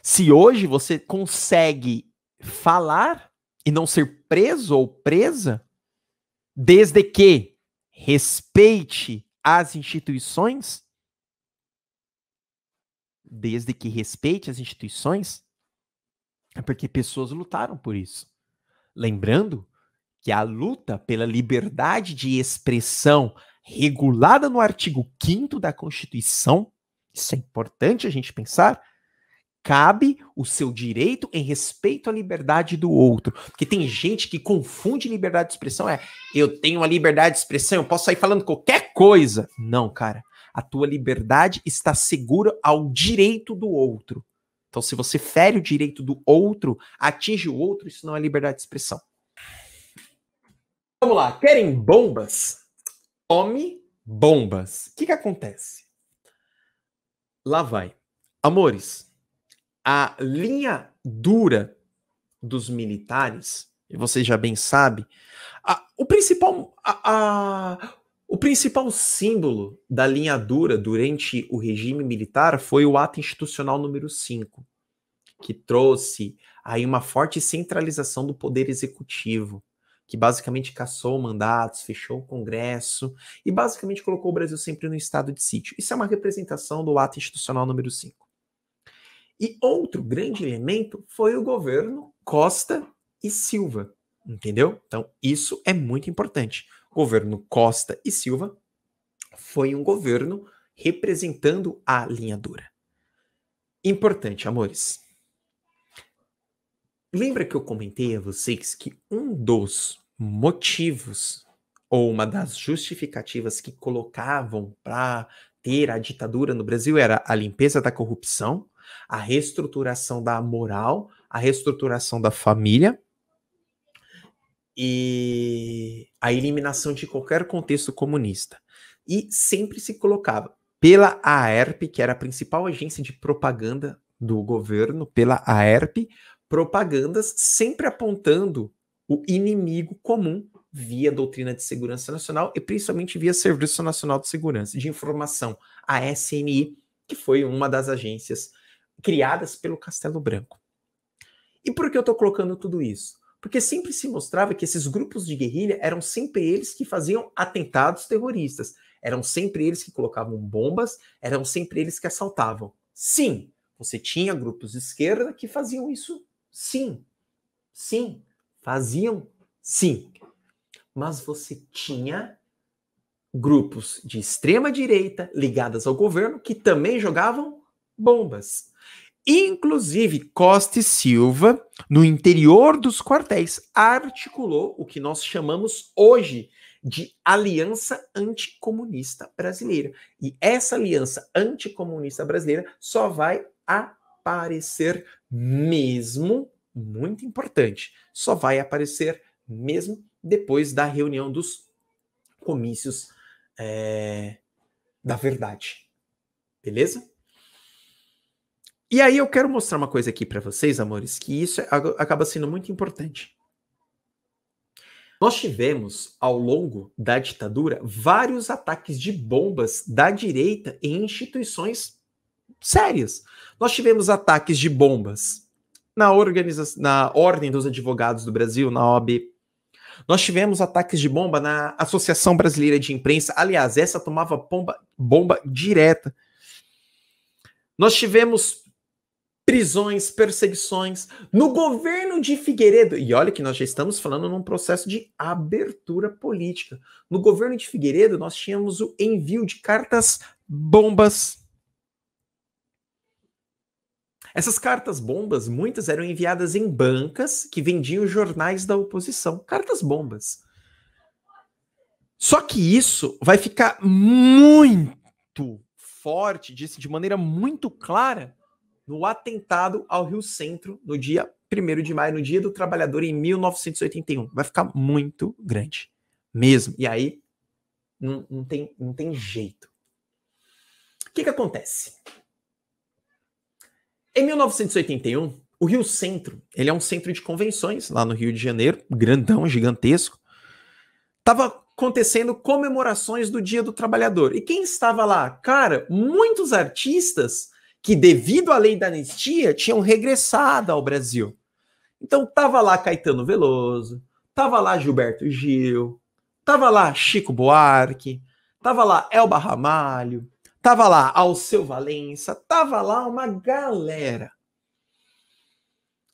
Se hoje você consegue falar e não ser preso ou presa, desde que respeite as instituições, é porque pessoas lutaram por isso. Lembrando que a luta pela liberdade de expressão regulada no artigo 5º da Constituição, isso é importante a gente pensar, cabe o seu direito em respeito à liberdade do outro. Porque tem gente que confunde liberdade de expressão, eu tenho a liberdade de expressão, eu posso sair falando qualquer coisa. Não, cara. A tua liberdade está segura ao direito do outro. Então, se você fere o direito do outro, atinge o outro, isso não é liberdade de expressão. Vamos lá. Querem bombas? Tome bombas. O que acontece? lá vai. Amores, a linha dura dos militares, e você já bem sabe, o principal símbolo da linha dura durante o regime militar foi o ato institucional número 5, que trouxe aí uma forte centralização do poder executivo, que basicamente cassou mandatos, fechou o Congresso e basicamente colocou o Brasil sempre no estado de sítio. Isso é uma representação do ato institucional número 5. E outro grande elemento foi o governo Costa e Silva, entendeu? Então, isso é muito importante. O governo Costa e Silva foi um governo representando a linha dura. Importante, amores. Lembra que eu comentei a vocês que um dos motivos ou uma das justificativas que colocavam para ter a ditadura no Brasil era a limpeza da corrupção, a reestruturação da moral, a reestruturação da família e a eliminação de qualquer contexto comunista. E sempre se colocava pela AERP, que era a principal agência de propaganda do governo, pela AERP, propagandas sempre apontando o inimigo comum via doutrina de segurança nacional e principalmente via Serviço Nacional de Segurança de Informação, a SNI, que foi uma das agências criadas pelo Castelo Branco. E por que eu estou colocando tudo isso? Porque sempre se mostrava que esses grupos de guerrilha eram sempre eles que faziam atentados terroristas, eram sempre eles que colocavam bombas, eram sempre eles que assaltavam. Sim, você tinha grupos de esquerda que faziam isso. Sim, faziam sim. Mas você tinha grupos de extrema direita ligados ao governo que também jogavam bombas. Inclusive, Costa e Silva, no interior dos quartéis, articulou o que nós chamamos hoje de Aliança Anticomunista Brasileira. E essa Aliança Anticomunista Brasileira só vai aparecer mesmo, muito importante, só vai aparecer mesmo depois da reunião dos comícios da verdade. Beleza? E aí eu quero mostrar uma coisa aqui para vocês, amores, que isso acaba sendo muito importante. Nós tivemos, ao longo da ditadura, vários ataques de bombas da direita em instituições sérias. Nós tivemos ataques de bombas na Ordem dos Advogados do Brasil, na OAB. Nós tivemos ataques de bomba na Associação Brasileira de Imprensa. Aliás, essa tomava bomba direta. Nós tivemos prisões, perseguições no governo de Figueiredo. E olha que nós já estamos falando num processo de abertura política. No governo de Figueiredo, nós tínhamos o envio de cartas bombas. Essas cartas bombas, muitas eram enviadas em bancas que vendiam jornais da oposição. Cartas bombas. Só que isso vai ficar muito forte, de maneira muito clara, no atentado ao Rio Centro, no dia 1º de maio, no Dia do Trabalhador, em 1981. Vai ficar muito grande, mesmo. E aí, não tem jeito. O que acontece? Em 1981, o Rio Centro, ele é um centro de convenções, lá no Rio de Janeiro, grandão, gigantesco. Estava acontecendo comemorações do Dia do Trabalhador. E quem estava lá? Cara, muitos artistas que, devido à lei da anistia, tinham regressado ao Brasil. Então, tava lá Caetano Veloso, tava lá Gilberto Gil, tava lá Chico Buarque, tava lá Elba Ramalho, tava lá Alceu Valença, tava lá uma galera.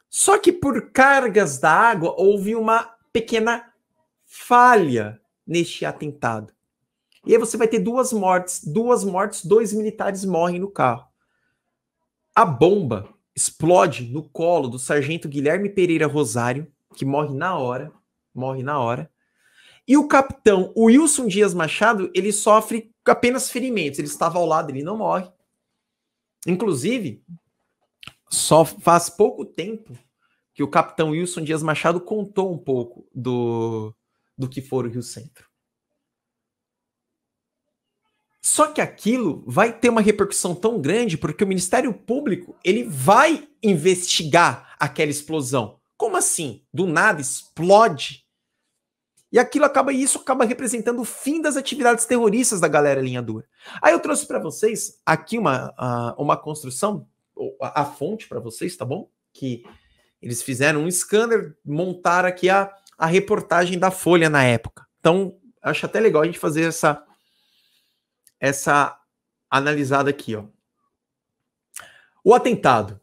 Só que por cargas d'água houve uma pequena falha neste atentado. E aí você vai ter duas mortes, 2 militares morrem no carro. A bomba explode no colo do sargento Guilherme Pereira Rosário, que morre na hora. E o capitão Wilson Dias Machado, ele sofre apenas ferimentos. Ele estava ao lado, ele não morre. Inclusive, só faz pouco tempo que o capitão Wilson Dias Machado contou um pouco do que foi o Rio Centro. Só que aquilo vai ter uma repercussão tão grande porque o Ministério Público ele vai investigar aquela explosão. Como assim? Do nada explode? E isso acaba representando o fim das atividades terroristas da galera linha dura. Aí eu trouxe para vocês aqui uma construção, a fonte para vocês, tá bom? Que eles fizeram um scanner, montaram aqui a reportagem da Folha na época. Então, acho até legal a gente fazer essa analisada aqui, ó. O atentado.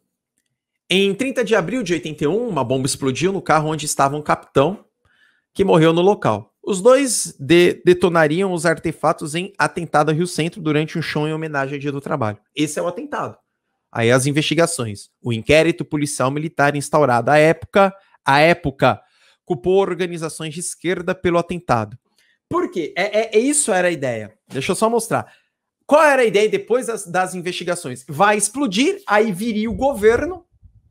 Em 30 de abril de 81, uma bomba explodiu no carro onde estava um capitão que morreu no local. Os dois detonariam os artefatos em atentado a Rio Centro durante um show em homenagem ao Dia do Trabalho. Esse é o atentado. Aí as investigações. O inquérito policial militar instaurado à época culpou organizações de esquerda pelo atentado. Por quê? Isso era a ideia. Deixa eu só mostrar. Qual era a ideia depois das investigações? Vai explodir, aí viria o governo,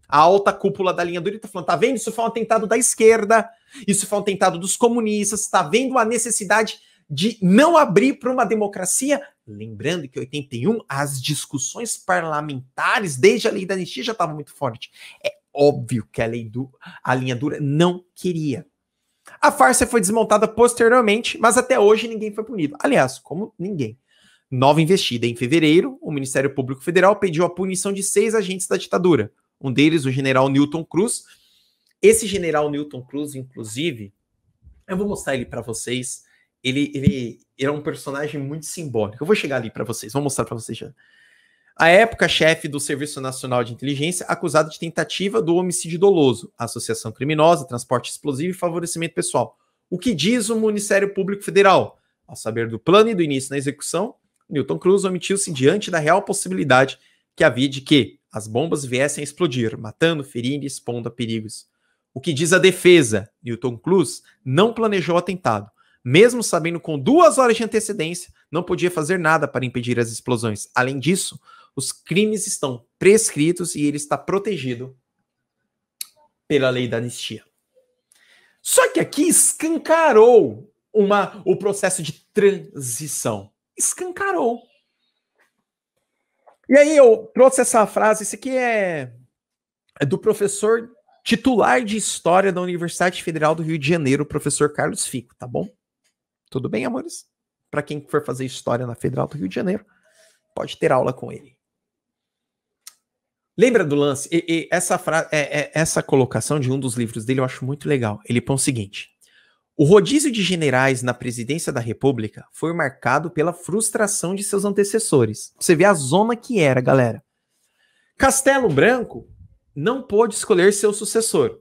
a alta cúpula da linha dura, e tá falando, tá vendo? Isso foi um atentado da esquerda, isso foi um atentado dos comunistas, tá vendo a necessidade de não abrir para uma democracia? Lembrando que em 81, as discussões parlamentares, desde a lei da anistia, já estavam muito fortes. É óbvio que a linha dura não queria. A farsa foi desmontada posteriormente, mas até hoje ninguém foi punido. Aliás, como ninguém. Nova investida. Em fevereiro, o Ministério Público Federal pediu a punição de 6 agentes da ditadura. Um deles, o general Newton Cruz. Esse general Newton Cruz, inclusive, eu vou mostrar ele para vocês. Ele é um personagem muito simbólico. Eu vou chegar ali para vocês, vou mostrar para vocês já. À época, chefe do Serviço Nacional de Inteligência, acusado de tentativa do homicídio doloso, associação criminosa, transporte explosivo e favorecimento pessoal. O que diz o Ministério Público Federal? Ao saber do plano e do início da execução, Newton Cruz omitiu-se diante da real possibilidade que havia de que as bombas viessem a explodir, matando, ferindo e expondo a perigos. O que diz a defesa? Newton Cruz não planejou o atentado. Mesmo sabendo com 2 horas de antecedência, não podia fazer nada para impedir as explosões. Além disso, os crimes estão prescritos e ele está protegido pela lei da anistia. Só que aqui escancarou o processo de transição. Escancarou. E aí eu trouxe essa frase, isso aqui é do professor titular de História da Universidade Federal do Rio de Janeiro, o professor Carlos Fico, tá bom? Tudo bem, amores? Para quem for fazer História na Federal do Rio de Janeiro, pode ter aula com ele. Lembra do lance? Essa colocação de um dos livros dele eu acho muito legal. Ele põe o seguinte: o rodízio de generais na presidência da República foi marcado pela frustração de seus antecessores. Você vê a zona que era, galera. Castelo Branco não pôde escolher seu sucessor,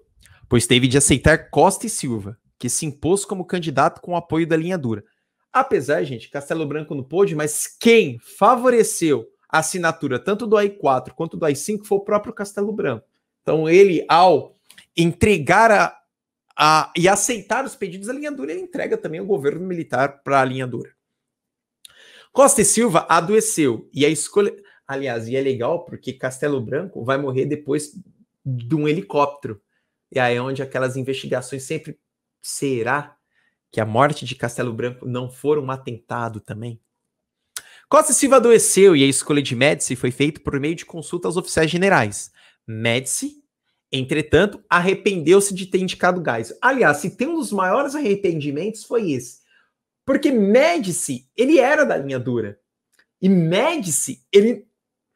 pois teve de aceitar Costa e Silva, que se impôs como candidato com o apoio da linha dura. Apesar, gente, Castelo Branco não pôde, mas quem favoreceu a assinatura tanto do AI-4 quanto do AI-5 foi o próprio Castelo Branco. Então ele, ao entregar e aceitar os pedidos da linha dura, ele entrega também o governo militar para a linha dura. Costa e Silva adoeceu, e a escolha... Aliás, e é legal porque Castelo Branco vai morrer depois de um helicóptero. E aí é onde aquelas investigações sempre... Será que a morte de Castelo Branco não foi um atentado também? Costa e Silva adoeceu e a escolha de Médici foi feita por meio de consulta aos oficiais generais. Médici, entretanto, arrependeu-se de ter indicado Geisel. Aliás, se tem um dos maiores arrependimentos foi esse. Porque Médici, ele era da linha dura. E Médici, ele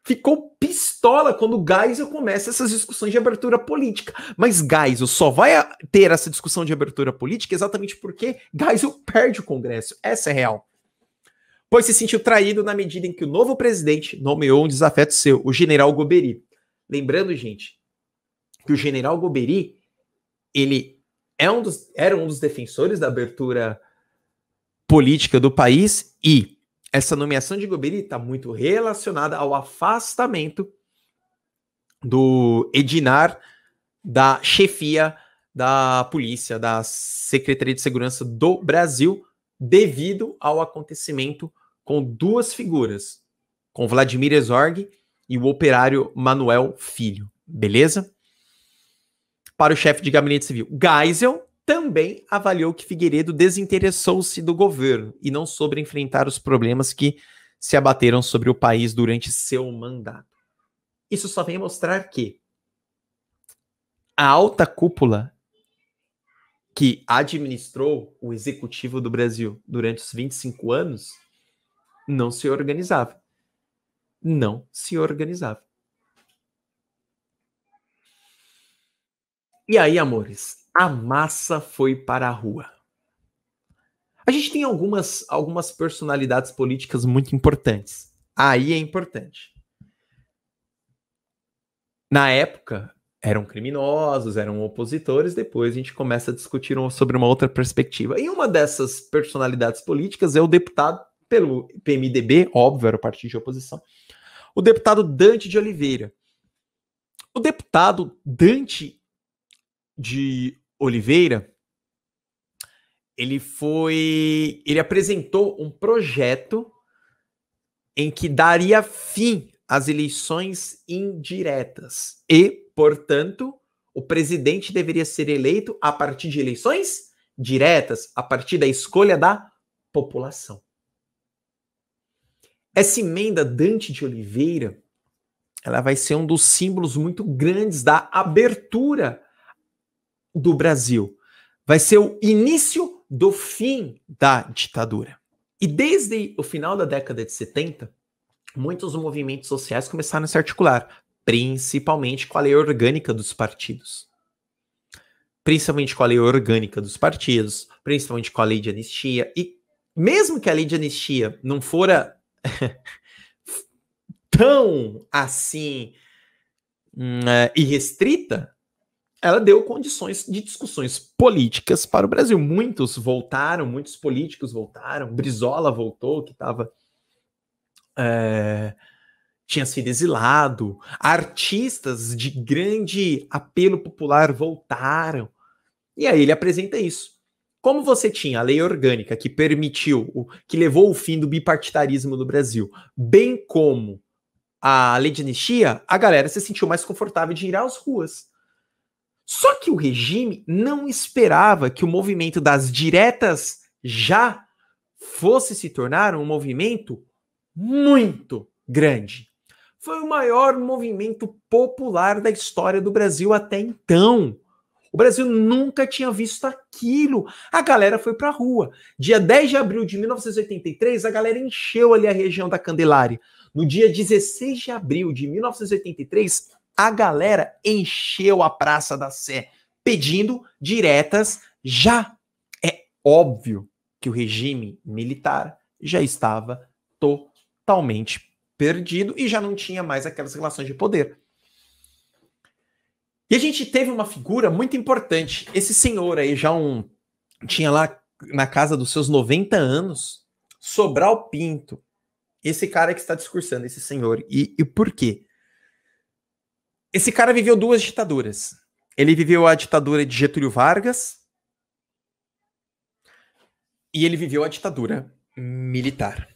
ficou pistola quando Geisel começa essas discussões de abertura política. Mas Geisel só vai ter essa discussão de abertura política exatamente porque Geisel perde o Congresso. Essa é real. Pois se sentiu traído na medida em que o novo presidente nomeou um desafeto seu, o general Goberi. Lembrando, gente, que o general Goberi, ele era um dos defensores da abertura política do país e essa nomeação de Goberi está muito relacionada ao afastamento do Edinar da chefia da polícia, da Secretaria de Segurança do Brasil, devido ao acontecimento com 2 figuras, com Vladimir Herzog e o operário Manuel Filho. Beleza? Para o chefe de gabinete civil, Geisel também avaliou que Figueiredo desinteressou-se do governo e não soube enfrentar os problemas que se abateram sobre o país durante seu mandato. Isso só vem mostrar que a alta cúpula que administrou o executivo do Brasil durante os 25 anos não se organizava. Não se organizava. E aí, amores, a massa foi para a rua. A gente tem algumas personalidades políticas muito importantes. Aí é importante. Na época, eram criminosos, eram opositores, depois a gente começa a discutir sobre uma outra perspectiva. E uma dessas personalidades políticas é o deputado pelo PMDB, óbvio, era o partido de oposição, o deputado Dante de Oliveira. O deputado Dante de Oliveira, ele apresentou um projeto em que daria fim às eleições indiretas e, portanto, o presidente deveria ser eleito a partir de eleições diretas, a partir da escolha da população. Essa emenda Dante de Oliveira, ela vai ser um dos símbolos muito grandes da abertura do Brasil. Vai ser o início do fim da ditadura. E desde o final da década de 70, muitos movimentos sociais começaram a se articular, principalmente com a lei orgânica dos partidos. Principalmente com a lei orgânica dos partidos, principalmente com a lei de anistia. E mesmo que a lei de anistia não fora tão assim irrestrita, ela deu condições de discussões políticas para o Brasil. Muitos políticos voltaram, Brizola voltou, que estava... tinha sido exilado, artistas de grande apelo popular voltaram, e aí ele apresenta isso. Como você tinha a lei orgânica que permitiu, que levou ao fim do bipartidarismo no Brasil, bem como a lei de anistia, a galera se sentiu mais confortável de ir às ruas. Só que o regime não esperava que o movimento das diretas já fosse se tornar um movimento muito grande. Foi o maior movimento popular da história do Brasil até então. O Brasil nunca tinha visto aquilo. A galera foi pra rua. Dia 10 de abril de 1983, a galera encheu ali a região da Candelária. No dia 16 de abril de 1983, a galera encheu a Praça da Sé, pedindo diretas já. É óbvio que o regime militar já estava totalmente perdido e já não tinha mais aquelas relações de poder. E a gente teve uma figura muito importante. Esse senhor aí tinha lá na casa dos seus 90 anos, Sobral Pinto. Esse cara que está discursando, esse senhor. E por quê? Esse cara viveu duas ditaduras. Ele viveu a ditadura de Getúlio Vargas e ele viveu a ditadura militar.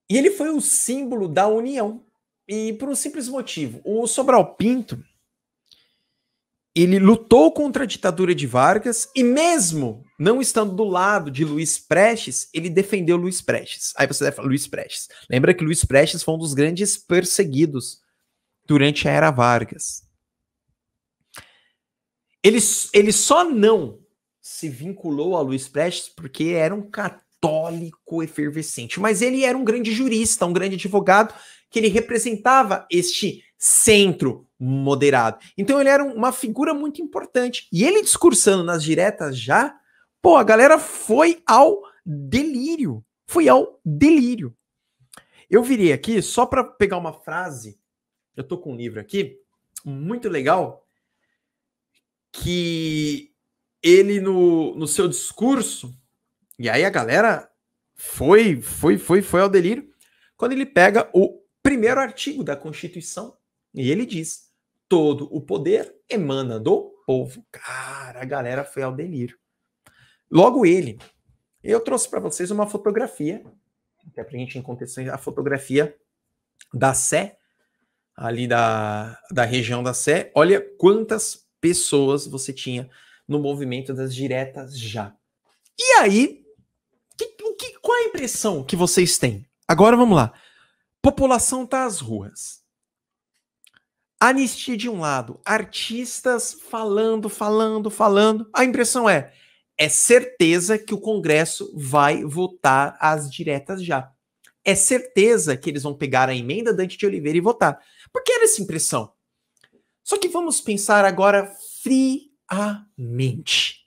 E ele foi o símbolo da união. E por um simples motivo. O Sobral Pinto, ele lutou contra a ditadura de Vargas e mesmo não estando do lado de Luiz Prestes, ele defendeu Luiz Prestes. Aí você deve falar, Luiz Prestes. Lembra que Luiz Prestes foi um dos grandes perseguidos durante a era Vargas. Ele só não se vinculou a Luiz Prestes porque era um católico efervescente, mas ele era um grande jurista, um grande advogado, que ele representava este centro moderado. Então ele era uma figura muito importante. E ele discursando nas diretas já, a galera foi ao delírio. Foi ao delírio. Eu virei aqui só para pegar uma frase. Eu tô com um livro aqui, muito legal, que ele no seu discurso, e aí a galera foi ao delírio, quando ele pega o primeiro artigo da Constituição, e ele diz, todo o poder emana do povo. Cara, a galera foi ao delírio. Logo eu trouxe para vocês uma fotografia, que é pra gente encontrar a fotografia da Sé, ali da região da Sé. Olha quantas pessoas você tinha no movimento das diretas já. E aí, qual a impressão que vocês têm? Agora vamos lá. População tá às ruas. Anistia de um lado, artistas falando. A impressão é certeza que o Congresso vai votar as diretas já. É certeza que eles vão pegar a emenda Dante de Oliveira e votar. Porque era essa impressão. Só que vamos pensar agora friamente.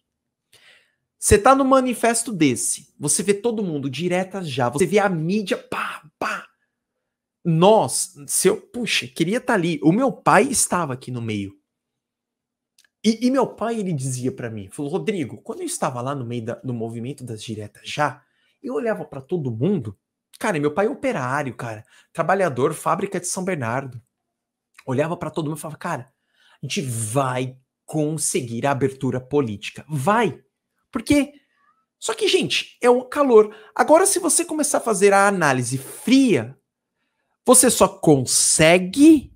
Você tá no manifesto desse, você vê todo mundo diretas já, você vê a mídia, pá. Puxa, queria estar ali. O meu pai estava aqui no meio. E meu pai, ele dizia pra mim, falou, Rodrigo, quando eu estava lá no meio do movimento das diretas já, eu olhava pra todo mundo, cara, meu pai é operário, cara, trabalhador, fábrica de São Bernardo. Olhava pra todo mundo e falava, cara, a gente vai conseguir a abertura política. Vai. Porque, só que, gente, é o calor. Agora, se você começar a fazer a análise fria, você só consegue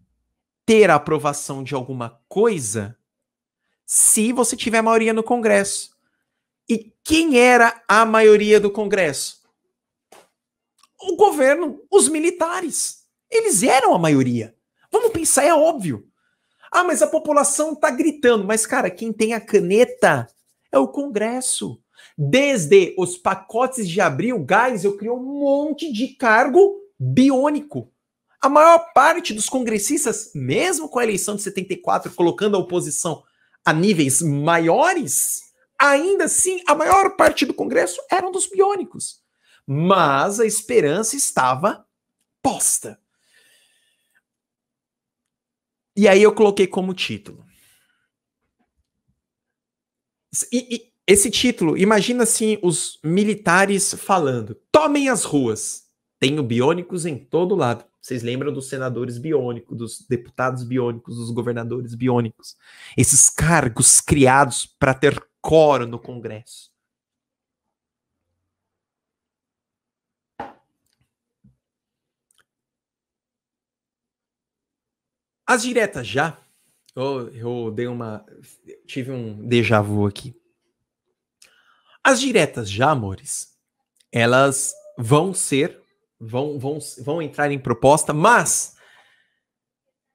ter a aprovação de alguma coisa se você tiver maioria no Congresso. E quem era a maioria do Congresso? O governo, os militares. Eles eram a maioria. Vamos pensar, é óbvio. Ah, mas a população tá gritando. Mas, cara, quem tem a caneta é o Congresso. Desde os pacotes de abril, Geisel criou um monte de cargo biônico. A maior parte dos congressistas, mesmo com a eleição de 74, colocando a oposição a níveis maiores, ainda assim, a maior parte do Congresso eram dos biônicos. Mas a esperança estava posta. E aí eu coloquei como título. E esse título, imagina assim os militares falando, tomem as ruas. Tenho biônicos em todo lado. Vocês lembram dos senadores biônicos, dos deputados biônicos, dos governadores biônicos. Esses cargos criados para ter quórum no Congresso. As diretas já, eu tive um déjà vu aqui. As diretas já, amores, elas vão entrar em proposta, mas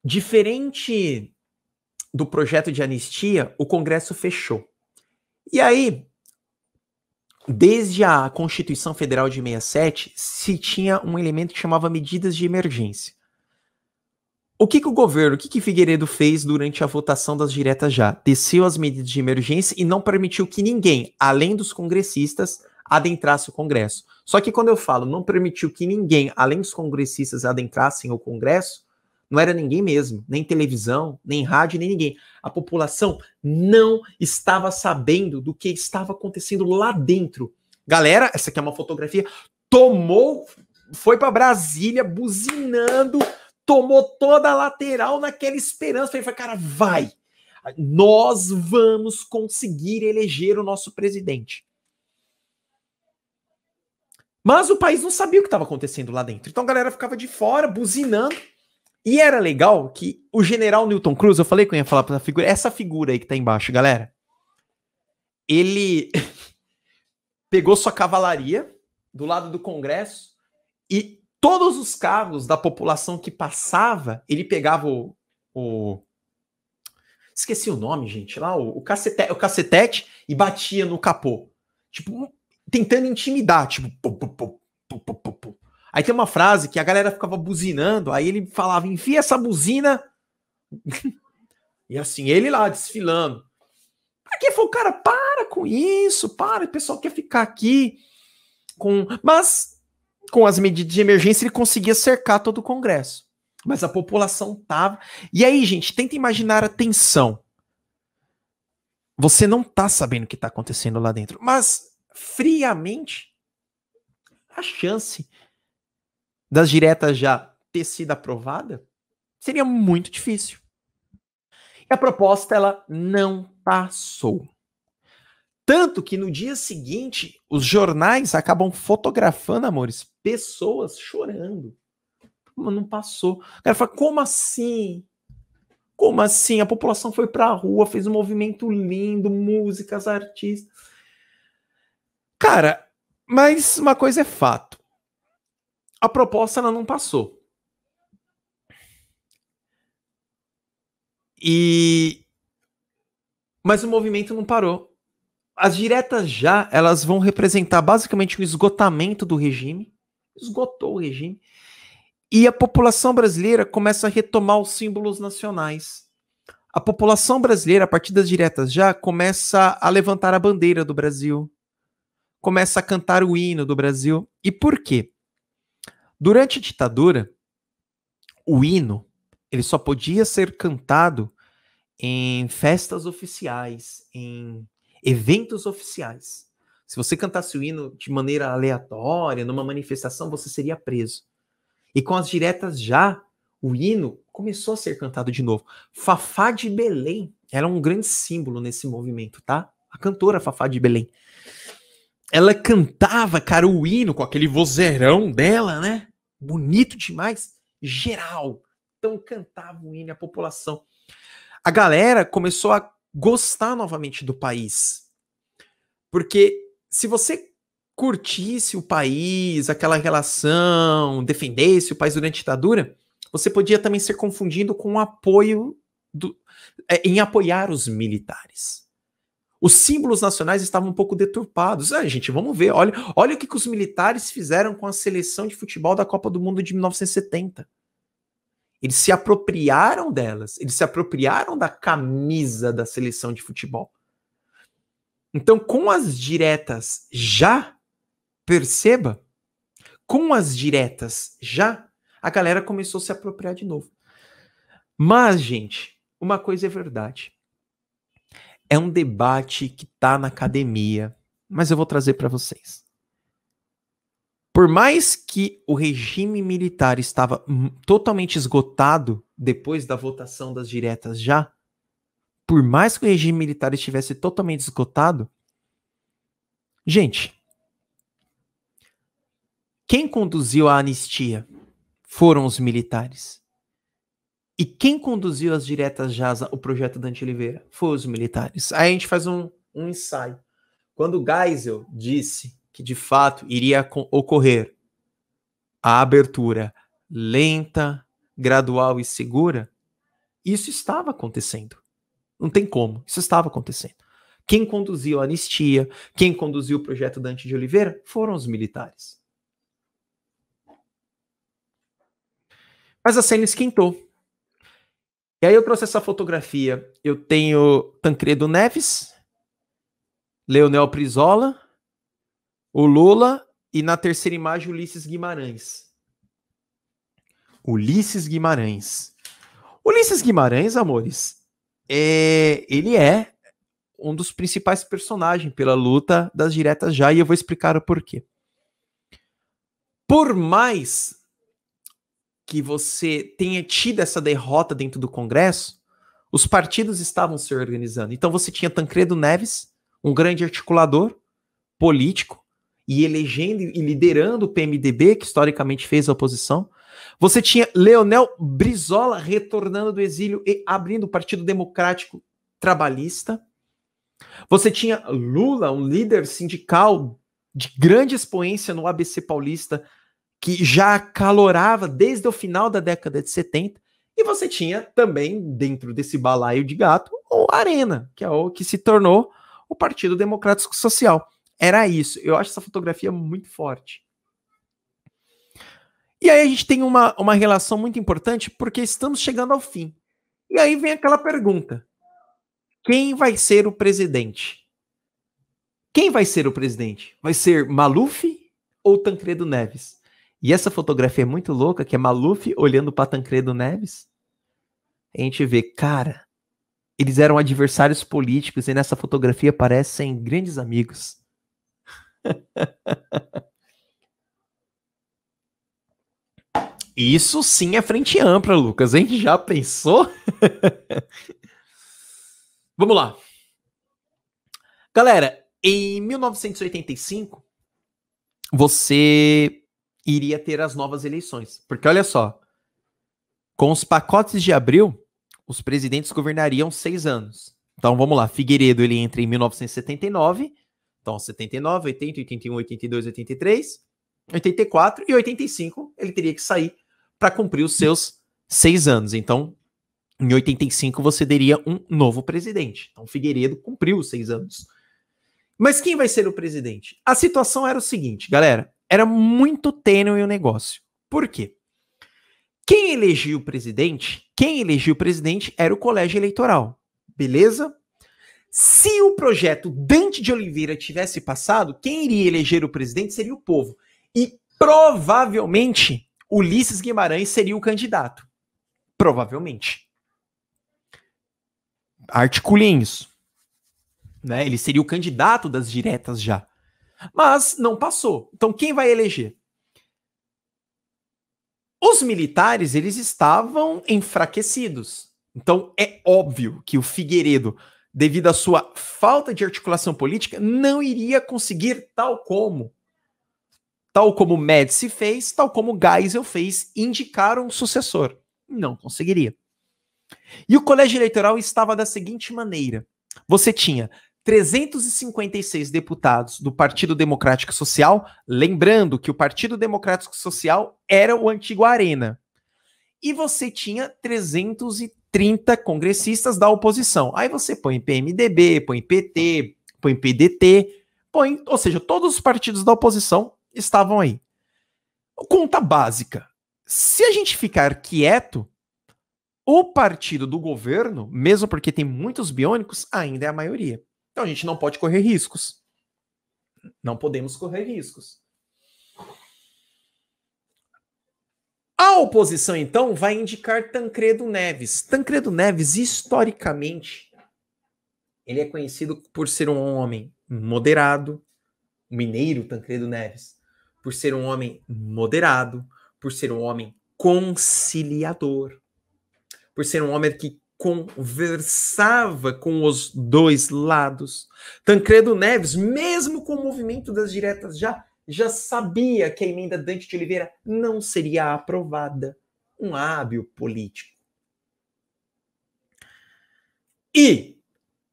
diferente do projeto de anistia, o Congresso fechou. E aí, desde a Constituição Federal de 67, se tinha um elemento que chamava medidas de emergência. O que o governo, o que Figueiredo fez durante a votação das diretas já? Desceu as medidas de emergência e não permitiu que ninguém, além dos congressistas, adentrasse o Congresso. Só que quando eu falo não permitiu que ninguém, além dos congressistas, adentrassem o Congresso, não era ninguém mesmo, nem televisão, nem rádio, nem ninguém. A população não estava sabendo do que estava acontecendo lá dentro. Galera, essa aqui é uma fotografia, foi para Brasília buzinando, tomou toda a lateral naquela esperança. Falei, cara, vai. Nós vamos conseguir eleger o nosso presidente. Mas o país não sabia o que estava acontecendo lá dentro. Então a galera ficava de fora, buzinando. E era legal que o general Newton Cruz, eu falei que eu ia falar pra figura, essa figura aí que tá embaixo, galera, ele pegou sua cavalaria do lado do Congresso e todos os carros da população que passava, ele pegava esqueci o nome, gente, lá, o cacetete e batia no capô. Tipo, tentando intimidar, tipo... Aí tem uma frase que a galera ficava buzinando, aí ele falava, enfia essa buzina. E assim, ele lá desfilando. Aqui falou, cara, para com isso, para, o pessoal quer ficar aqui. Mas com as medidas de emergência ele conseguia cercar todo o Congresso. Mas a população tava... E aí, gente, tenta imaginar a tensão. Você não tá sabendo o que tá acontecendo lá dentro, mas friamente a chance das diretas já ter sido aprovada seria muito difícil. E a proposta, ela não passou. Tanto que no dia seguinte, os jornais acabam fotografando, amores, pessoas chorando. Mas não passou. O cara fala, como assim? Como assim? A população foi pra rua, fez um movimento lindo, músicas, artistas. Cara, Mas uma coisa é fato. A proposta ela não passou. Mas o movimento não parou. As diretas já, elas vão representar basicamente o esgotamento do regime. Esgotou o regime. E a população brasileira começa a retomar os símbolos nacionais. A população brasileira, a partir das diretas já, começa a levantar a bandeira do Brasil. Começa a cantar o hino do Brasil. E por quê? Durante a ditadura, o hino ele só podia ser cantado em festas oficiais, em eventos oficiais. Se você cantasse o hino de maneira aleatória, numa manifestação, você seria preso. E com as diretas já, o hino começou a ser cantado de novo. Fafá de Belém era um grande símbolo nesse movimento, tá? A cantora Fafá de Belém. Ela cantava, cara, o hino com aquele vozeirão dela, né? Bonito demais. Geral. Então cantava o hino e a população. A galera começou a gostar novamente do país. Porque se você curtisse o país, aquela relação, defendesse o país durante a ditadura, você podia também ser confundido com o apoio em apoiar os militares. Os símbolos nacionais estavam um pouco deturpados. Gente, vamos ver. Olha o que os militares fizeram com a seleção de futebol da Copa do Mundo de 1970. Eles se apropriaram delas. Eles se apropriaram da camisa da seleção de futebol. Então, com as diretas já, perceba, com as diretas já, a galera começou a se apropriar de novo. Mas, gente, uma coisa é verdade. É um debate que está na academia, mas eu vou trazer para vocês. Por mais que o regime militar estava totalmente esgotado depois da votação das diretas já, por mais que o regime militar estivesse totalmente esgotado, gente, quem conduziu a anistia foram os militares. E quem conduziu as diretas já, o projeto Dante Oliveira? Foram os militares. Aí a gente faz um ensaio. Quando Geisel disse que de fato iria ocorrer a abertura lenta, gradual e segura, isso estava acontecendo. Não tem como, isso estava acontecendo. Quem conduziu a anistia, quem conduziu o projeto Dante de Oliveira foram os militares. Mas a cena esquentou. E aí eu trouxe essa fotografia. Eu tenho Tancredo Neves, Leonel Brizola, o Lula e na terceira imagem Ulisses Guimarães. Ulisses Guimarães. Ulisses Guimarães, amores, ele é um dos principais personagens pela luta das diretas já, e eu vou explicar o porquê. Por mais que você tenha tido essa derrota dentro do Congresso, os partidos estavam se organizando. Então você tinha Tancredo Neves, um grande articulador político, e elegendo e liderando o PMDB, que historicamente fez a oposição. Você tinha Leonel Brizola retornando do exílio e abrindo o Partido Democrático Trabalhista. Você tinha Lula, um líder sindical de grande expoência no ABC Paulista, que já acalorava desde o final da década de 70, e você tinha também, dentro desse balaio de gato, o Arena, que é o que se tornou o Partido Democrático Social. Era isso. Eu acho essa fotografia muito forte. E aí a gente tem uma relação muito importante, porque estamos chegando ao fim. E aí vem aquela pergunta: quem vai ser o presidente? Quem vai ser o presidente? Vai ser Maluf ou Tancredo Neves? E essa fotografia é muito louca, que é Maluf olhando para Tancredo Neves. A gente vê, cara, eles eram adversários políticos e nessa fotografia parecem grandes amigos. Isso sim é frente ampla, Lucas. A gente já pensou? Vamos lá. Galera, em 1985, você iria ter as novas eleições. Porque olha só, com os pacotes de abril, os presidentes governariam 6 anos. Então vamos lá, Figueiredo ele entra em 1979, Então, 79, 80, 81, 82, 83, 84 e 85 ele teria que sair para cumprir os seus 6 anos. Então, em 85 você teria um novo presidente. Então, Figueiredo cumpriu os 6 anos. Mas quem vai ser o presidente? A situação era o seguinte, galera, era muito tênue o negócio. Por quê? Quem elegeu o presidente era o colégio eleitoral, beleza? Se o projeto Dante de Oliveira tivesse passado, quem iria eleger o presidente seria o povo. E provavelmente Ulisses Guimarães seria o candidato. Provavelmente. Articulem isso. Né? Ele seria o candidato das diretas já. Mas não passou. Então quem vai eleger? Os militares, eles estavam enfraquecidos. Então é óbvio que o Figueiredo, devido à sua falta de articulação política, não iria conseguir, tal como Médici fez, tal como Geisel fez, indicar um sucessor. Não conseguiria. E o colégio eleitoral estava da seguinte maneira. Você tinha 356 deputados do Partido Democrático Social, lembrando que o Partido Democrático Social era o antigo Arena. E você tinha 330 congressistas da oposição. Aí você põe PMDB, põe PT, põe PDT, ou seja, todos os partidos da oposição estavam aí. Conta básica. Se a gente ficar quieto, o partido do governo, mesmo porque tem muitos biônicos, ainda é a maioria. Então a gente não pode correr riscos. Não podemos correr riscos. A oposição, então, vai indicar Tancredo Neves. Tancredo Neves, historicamente, ele é conhecido por ser um homem moderado, o mineiro Tancredo Neves, por ser um homem moderado, por ser um homem conciliador, por ser um homem que conversava com os dois lados. Tancredo Neves, mesmo com o movimento das diretas já sabia que a emenda Dante de Oliveira não seria aprovada. Um hábil político. E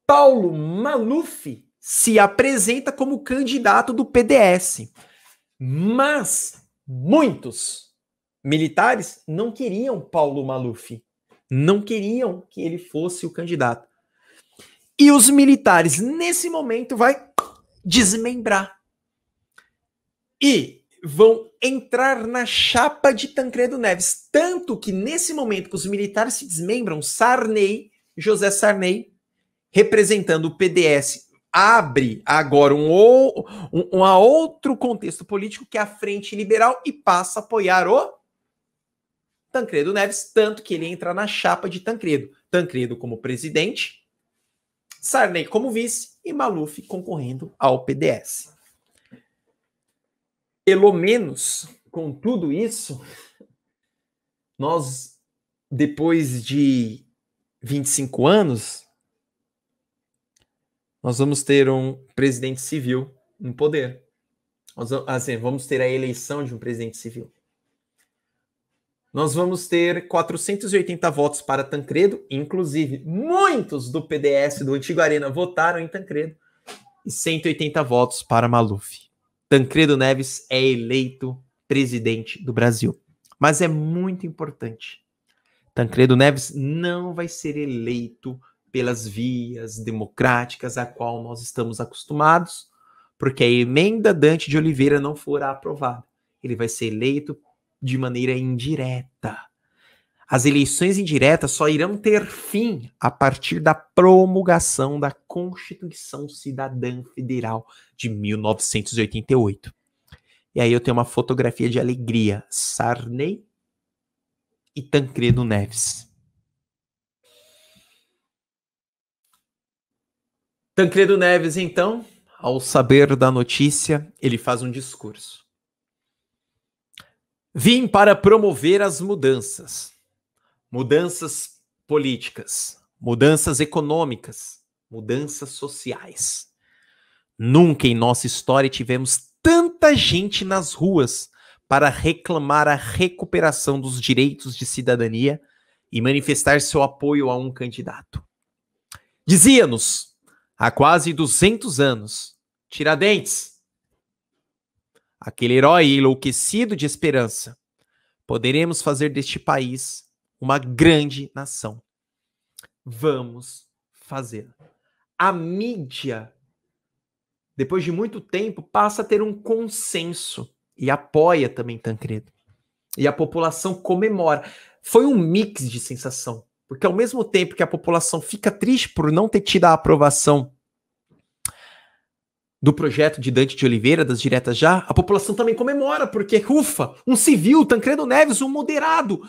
Paulo Maluf se apresenta como candidato do PDS. Mas muitos militares não queriam Paulo Maluf. Não queriam que ele fosse o candidato. E os militares, nesse momento, vai desmembrar. E vão entrar na chapa de Tancredo Neves. Tanto que, nesse momento que os militares se desmembram, José Sarney, representando o PDS, abre agora um outro contexto político, que é a Frente Liberal, e passa a apoiar o Tancredo Neves, tanto que ele entra na chapa de Tancredo. Tancredo como presidente, Sarney como vice e Maluf concorrendo ao PDS. Pelo menos, com tudo isso, nós, depois de 25 anos, nós vamos ter um presidente civil no poder. Vamos ter a eleição de um presidente civil. Nós vamos ter 480 votos para Tancredo, inclusive muitos do PDS, do antigo Arena, votaram em Tancredo, e 180 votos para Maluf. Tancredo Neves é eleito presidente do Brasil. Mas é muito importante. Tancredo Neves não vai ser eleito pelas vias democráticas a qual nós estamos acostumados, porque a emenda Dante de Oliveira não fora aprovada. Ele vai ser eleito de maneira indireta. As eleições indiretas só irão ter fim a partir da promulgação da Constituição Cidadã Federal de 1988. E aí eu tenho uma fotografia de alegria. Sarney e Tancredo Neves. Tancredo Neves, então, ao saber da notícia, ele faz um discurso. Vim para promover as mudanças políticas, mudanças econômicas, mudanças sociais. Nunca em nossa história tivemos tanta gente nas ruas para reclamar a recuperação dos direitos de cidadania e manifestar seu apoio a um candidato. Dizia-nos, há quase 200 anos, Tiradentes, aquele herói enlouquecido de esperança, poderemos fazer deste país uma grande nação. Vamos fazer. A mídia, depois de muito tempo, passa a ter um consenso e apoia também Tancredo. E a população comemora. Foi um mix de sensação, porque ao mesmo tempo que a população fica triste por não ter tido a aprovação do projeto de Dante de Oliveira, das diretas já, a população também comemora, porque, ufa, um civil, Tancredo Neves, um moderado.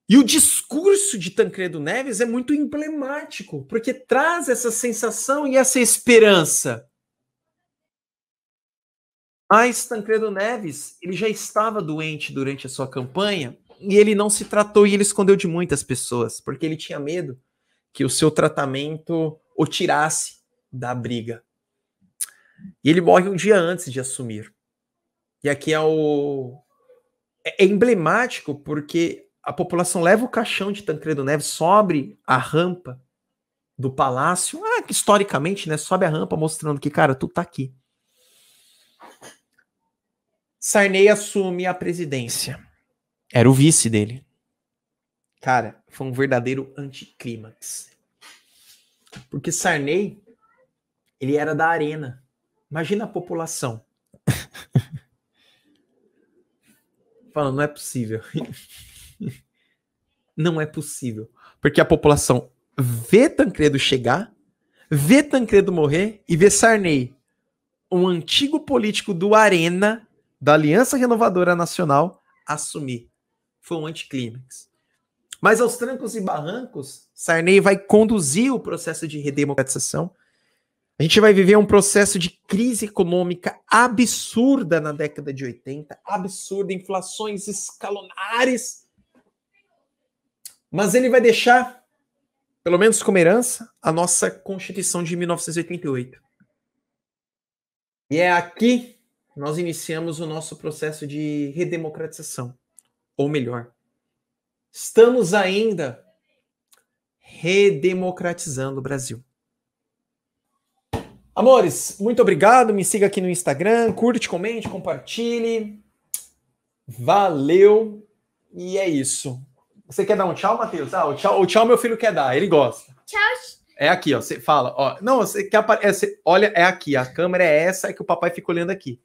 E o discurso de Tancredo Neves é muito emblemático, porque traz essa sensação e essa esperança. Mas Tancredo Neves, ele já estava doente durante a sua campanha, e ele não se tratou e ele escondeu de muitas pessoas, porque ele tinha medo que o seu tratamento o tirasse da briga. E ele morre um dia antes de assumir. E aqui é emblemático porque a população leva o caixão de Tancredo Neves, sobe a rampa do palácio, historicamente, né, sobe a rampa mostrando que, cara, tu tá aqui. Sarney assume a presidência. Era o vice dele. Cara, foi um verdadeiro anticlímax. Porque Sarney, ele era da Arena. Imagina a população. Falando, não é possível. Não é possível. Porque a população vê Tancredo chegar, vê Tancredo morrer e vê Sarney, um antigo político do Arena, da Aliança Renovadora Nacional, assumir. Foi um anticlímax. Mas aos trancos e barrancos, Sarney vai conduzir o processo de redemocratização. A gente vai viver um processo de crise econômica absurda na década de 80, absurda, inflações escalonares. Mas ele vai deixar, pelo menos como herança, a nossa Constituição de 1988. E é aqui que nós iniciamos o nosso processo de redemocratização. Ou melhor, estamos ainda redemocratizando o Brasil. Amores, muito obrigado. Me siga aqui no Instagram. Curte, comente, compartilhe. Valeu. E é isso. Você quer dar um tchau, Matheus? O tchau meu filho quer dar. Ele gosta. Tchau. É aqui, ó. Você fala. Ó. Não, você quer aparecer. Olha, é aqui. A câmera é essa, é que o papai fica olhando aqui.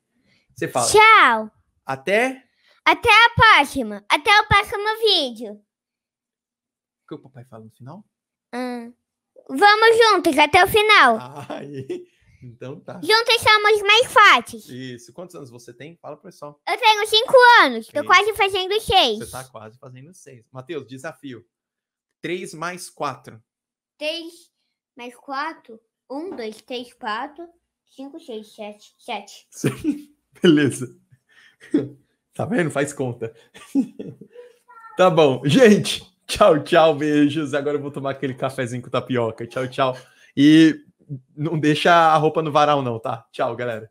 Você fala. Tchau. Até a próxima. Até o próximo vídeo. O que o papai fala no final? Vamos juntos até o final. Então tá. Juntos somos mais fortes. Isso. Quantos anos você tem? Fala pro pessoal. Eu tenho 5 anos. Tô quase fazendo 6. Você tá quase fazendo 6. Matheus, desafio. 3 mais 4. 3 mais 4. 1, 2, 3, 4, 5, 6, 7. 7. Beleza. Tá vendo? Faz conta. Tá bom. Gente, tchau, tchau, beijos. Agora eu vou tomar aquele cafezinho com tapioca. Tchau, tchau. E não deixa a roupa no varal não, tá? Tchau, galera.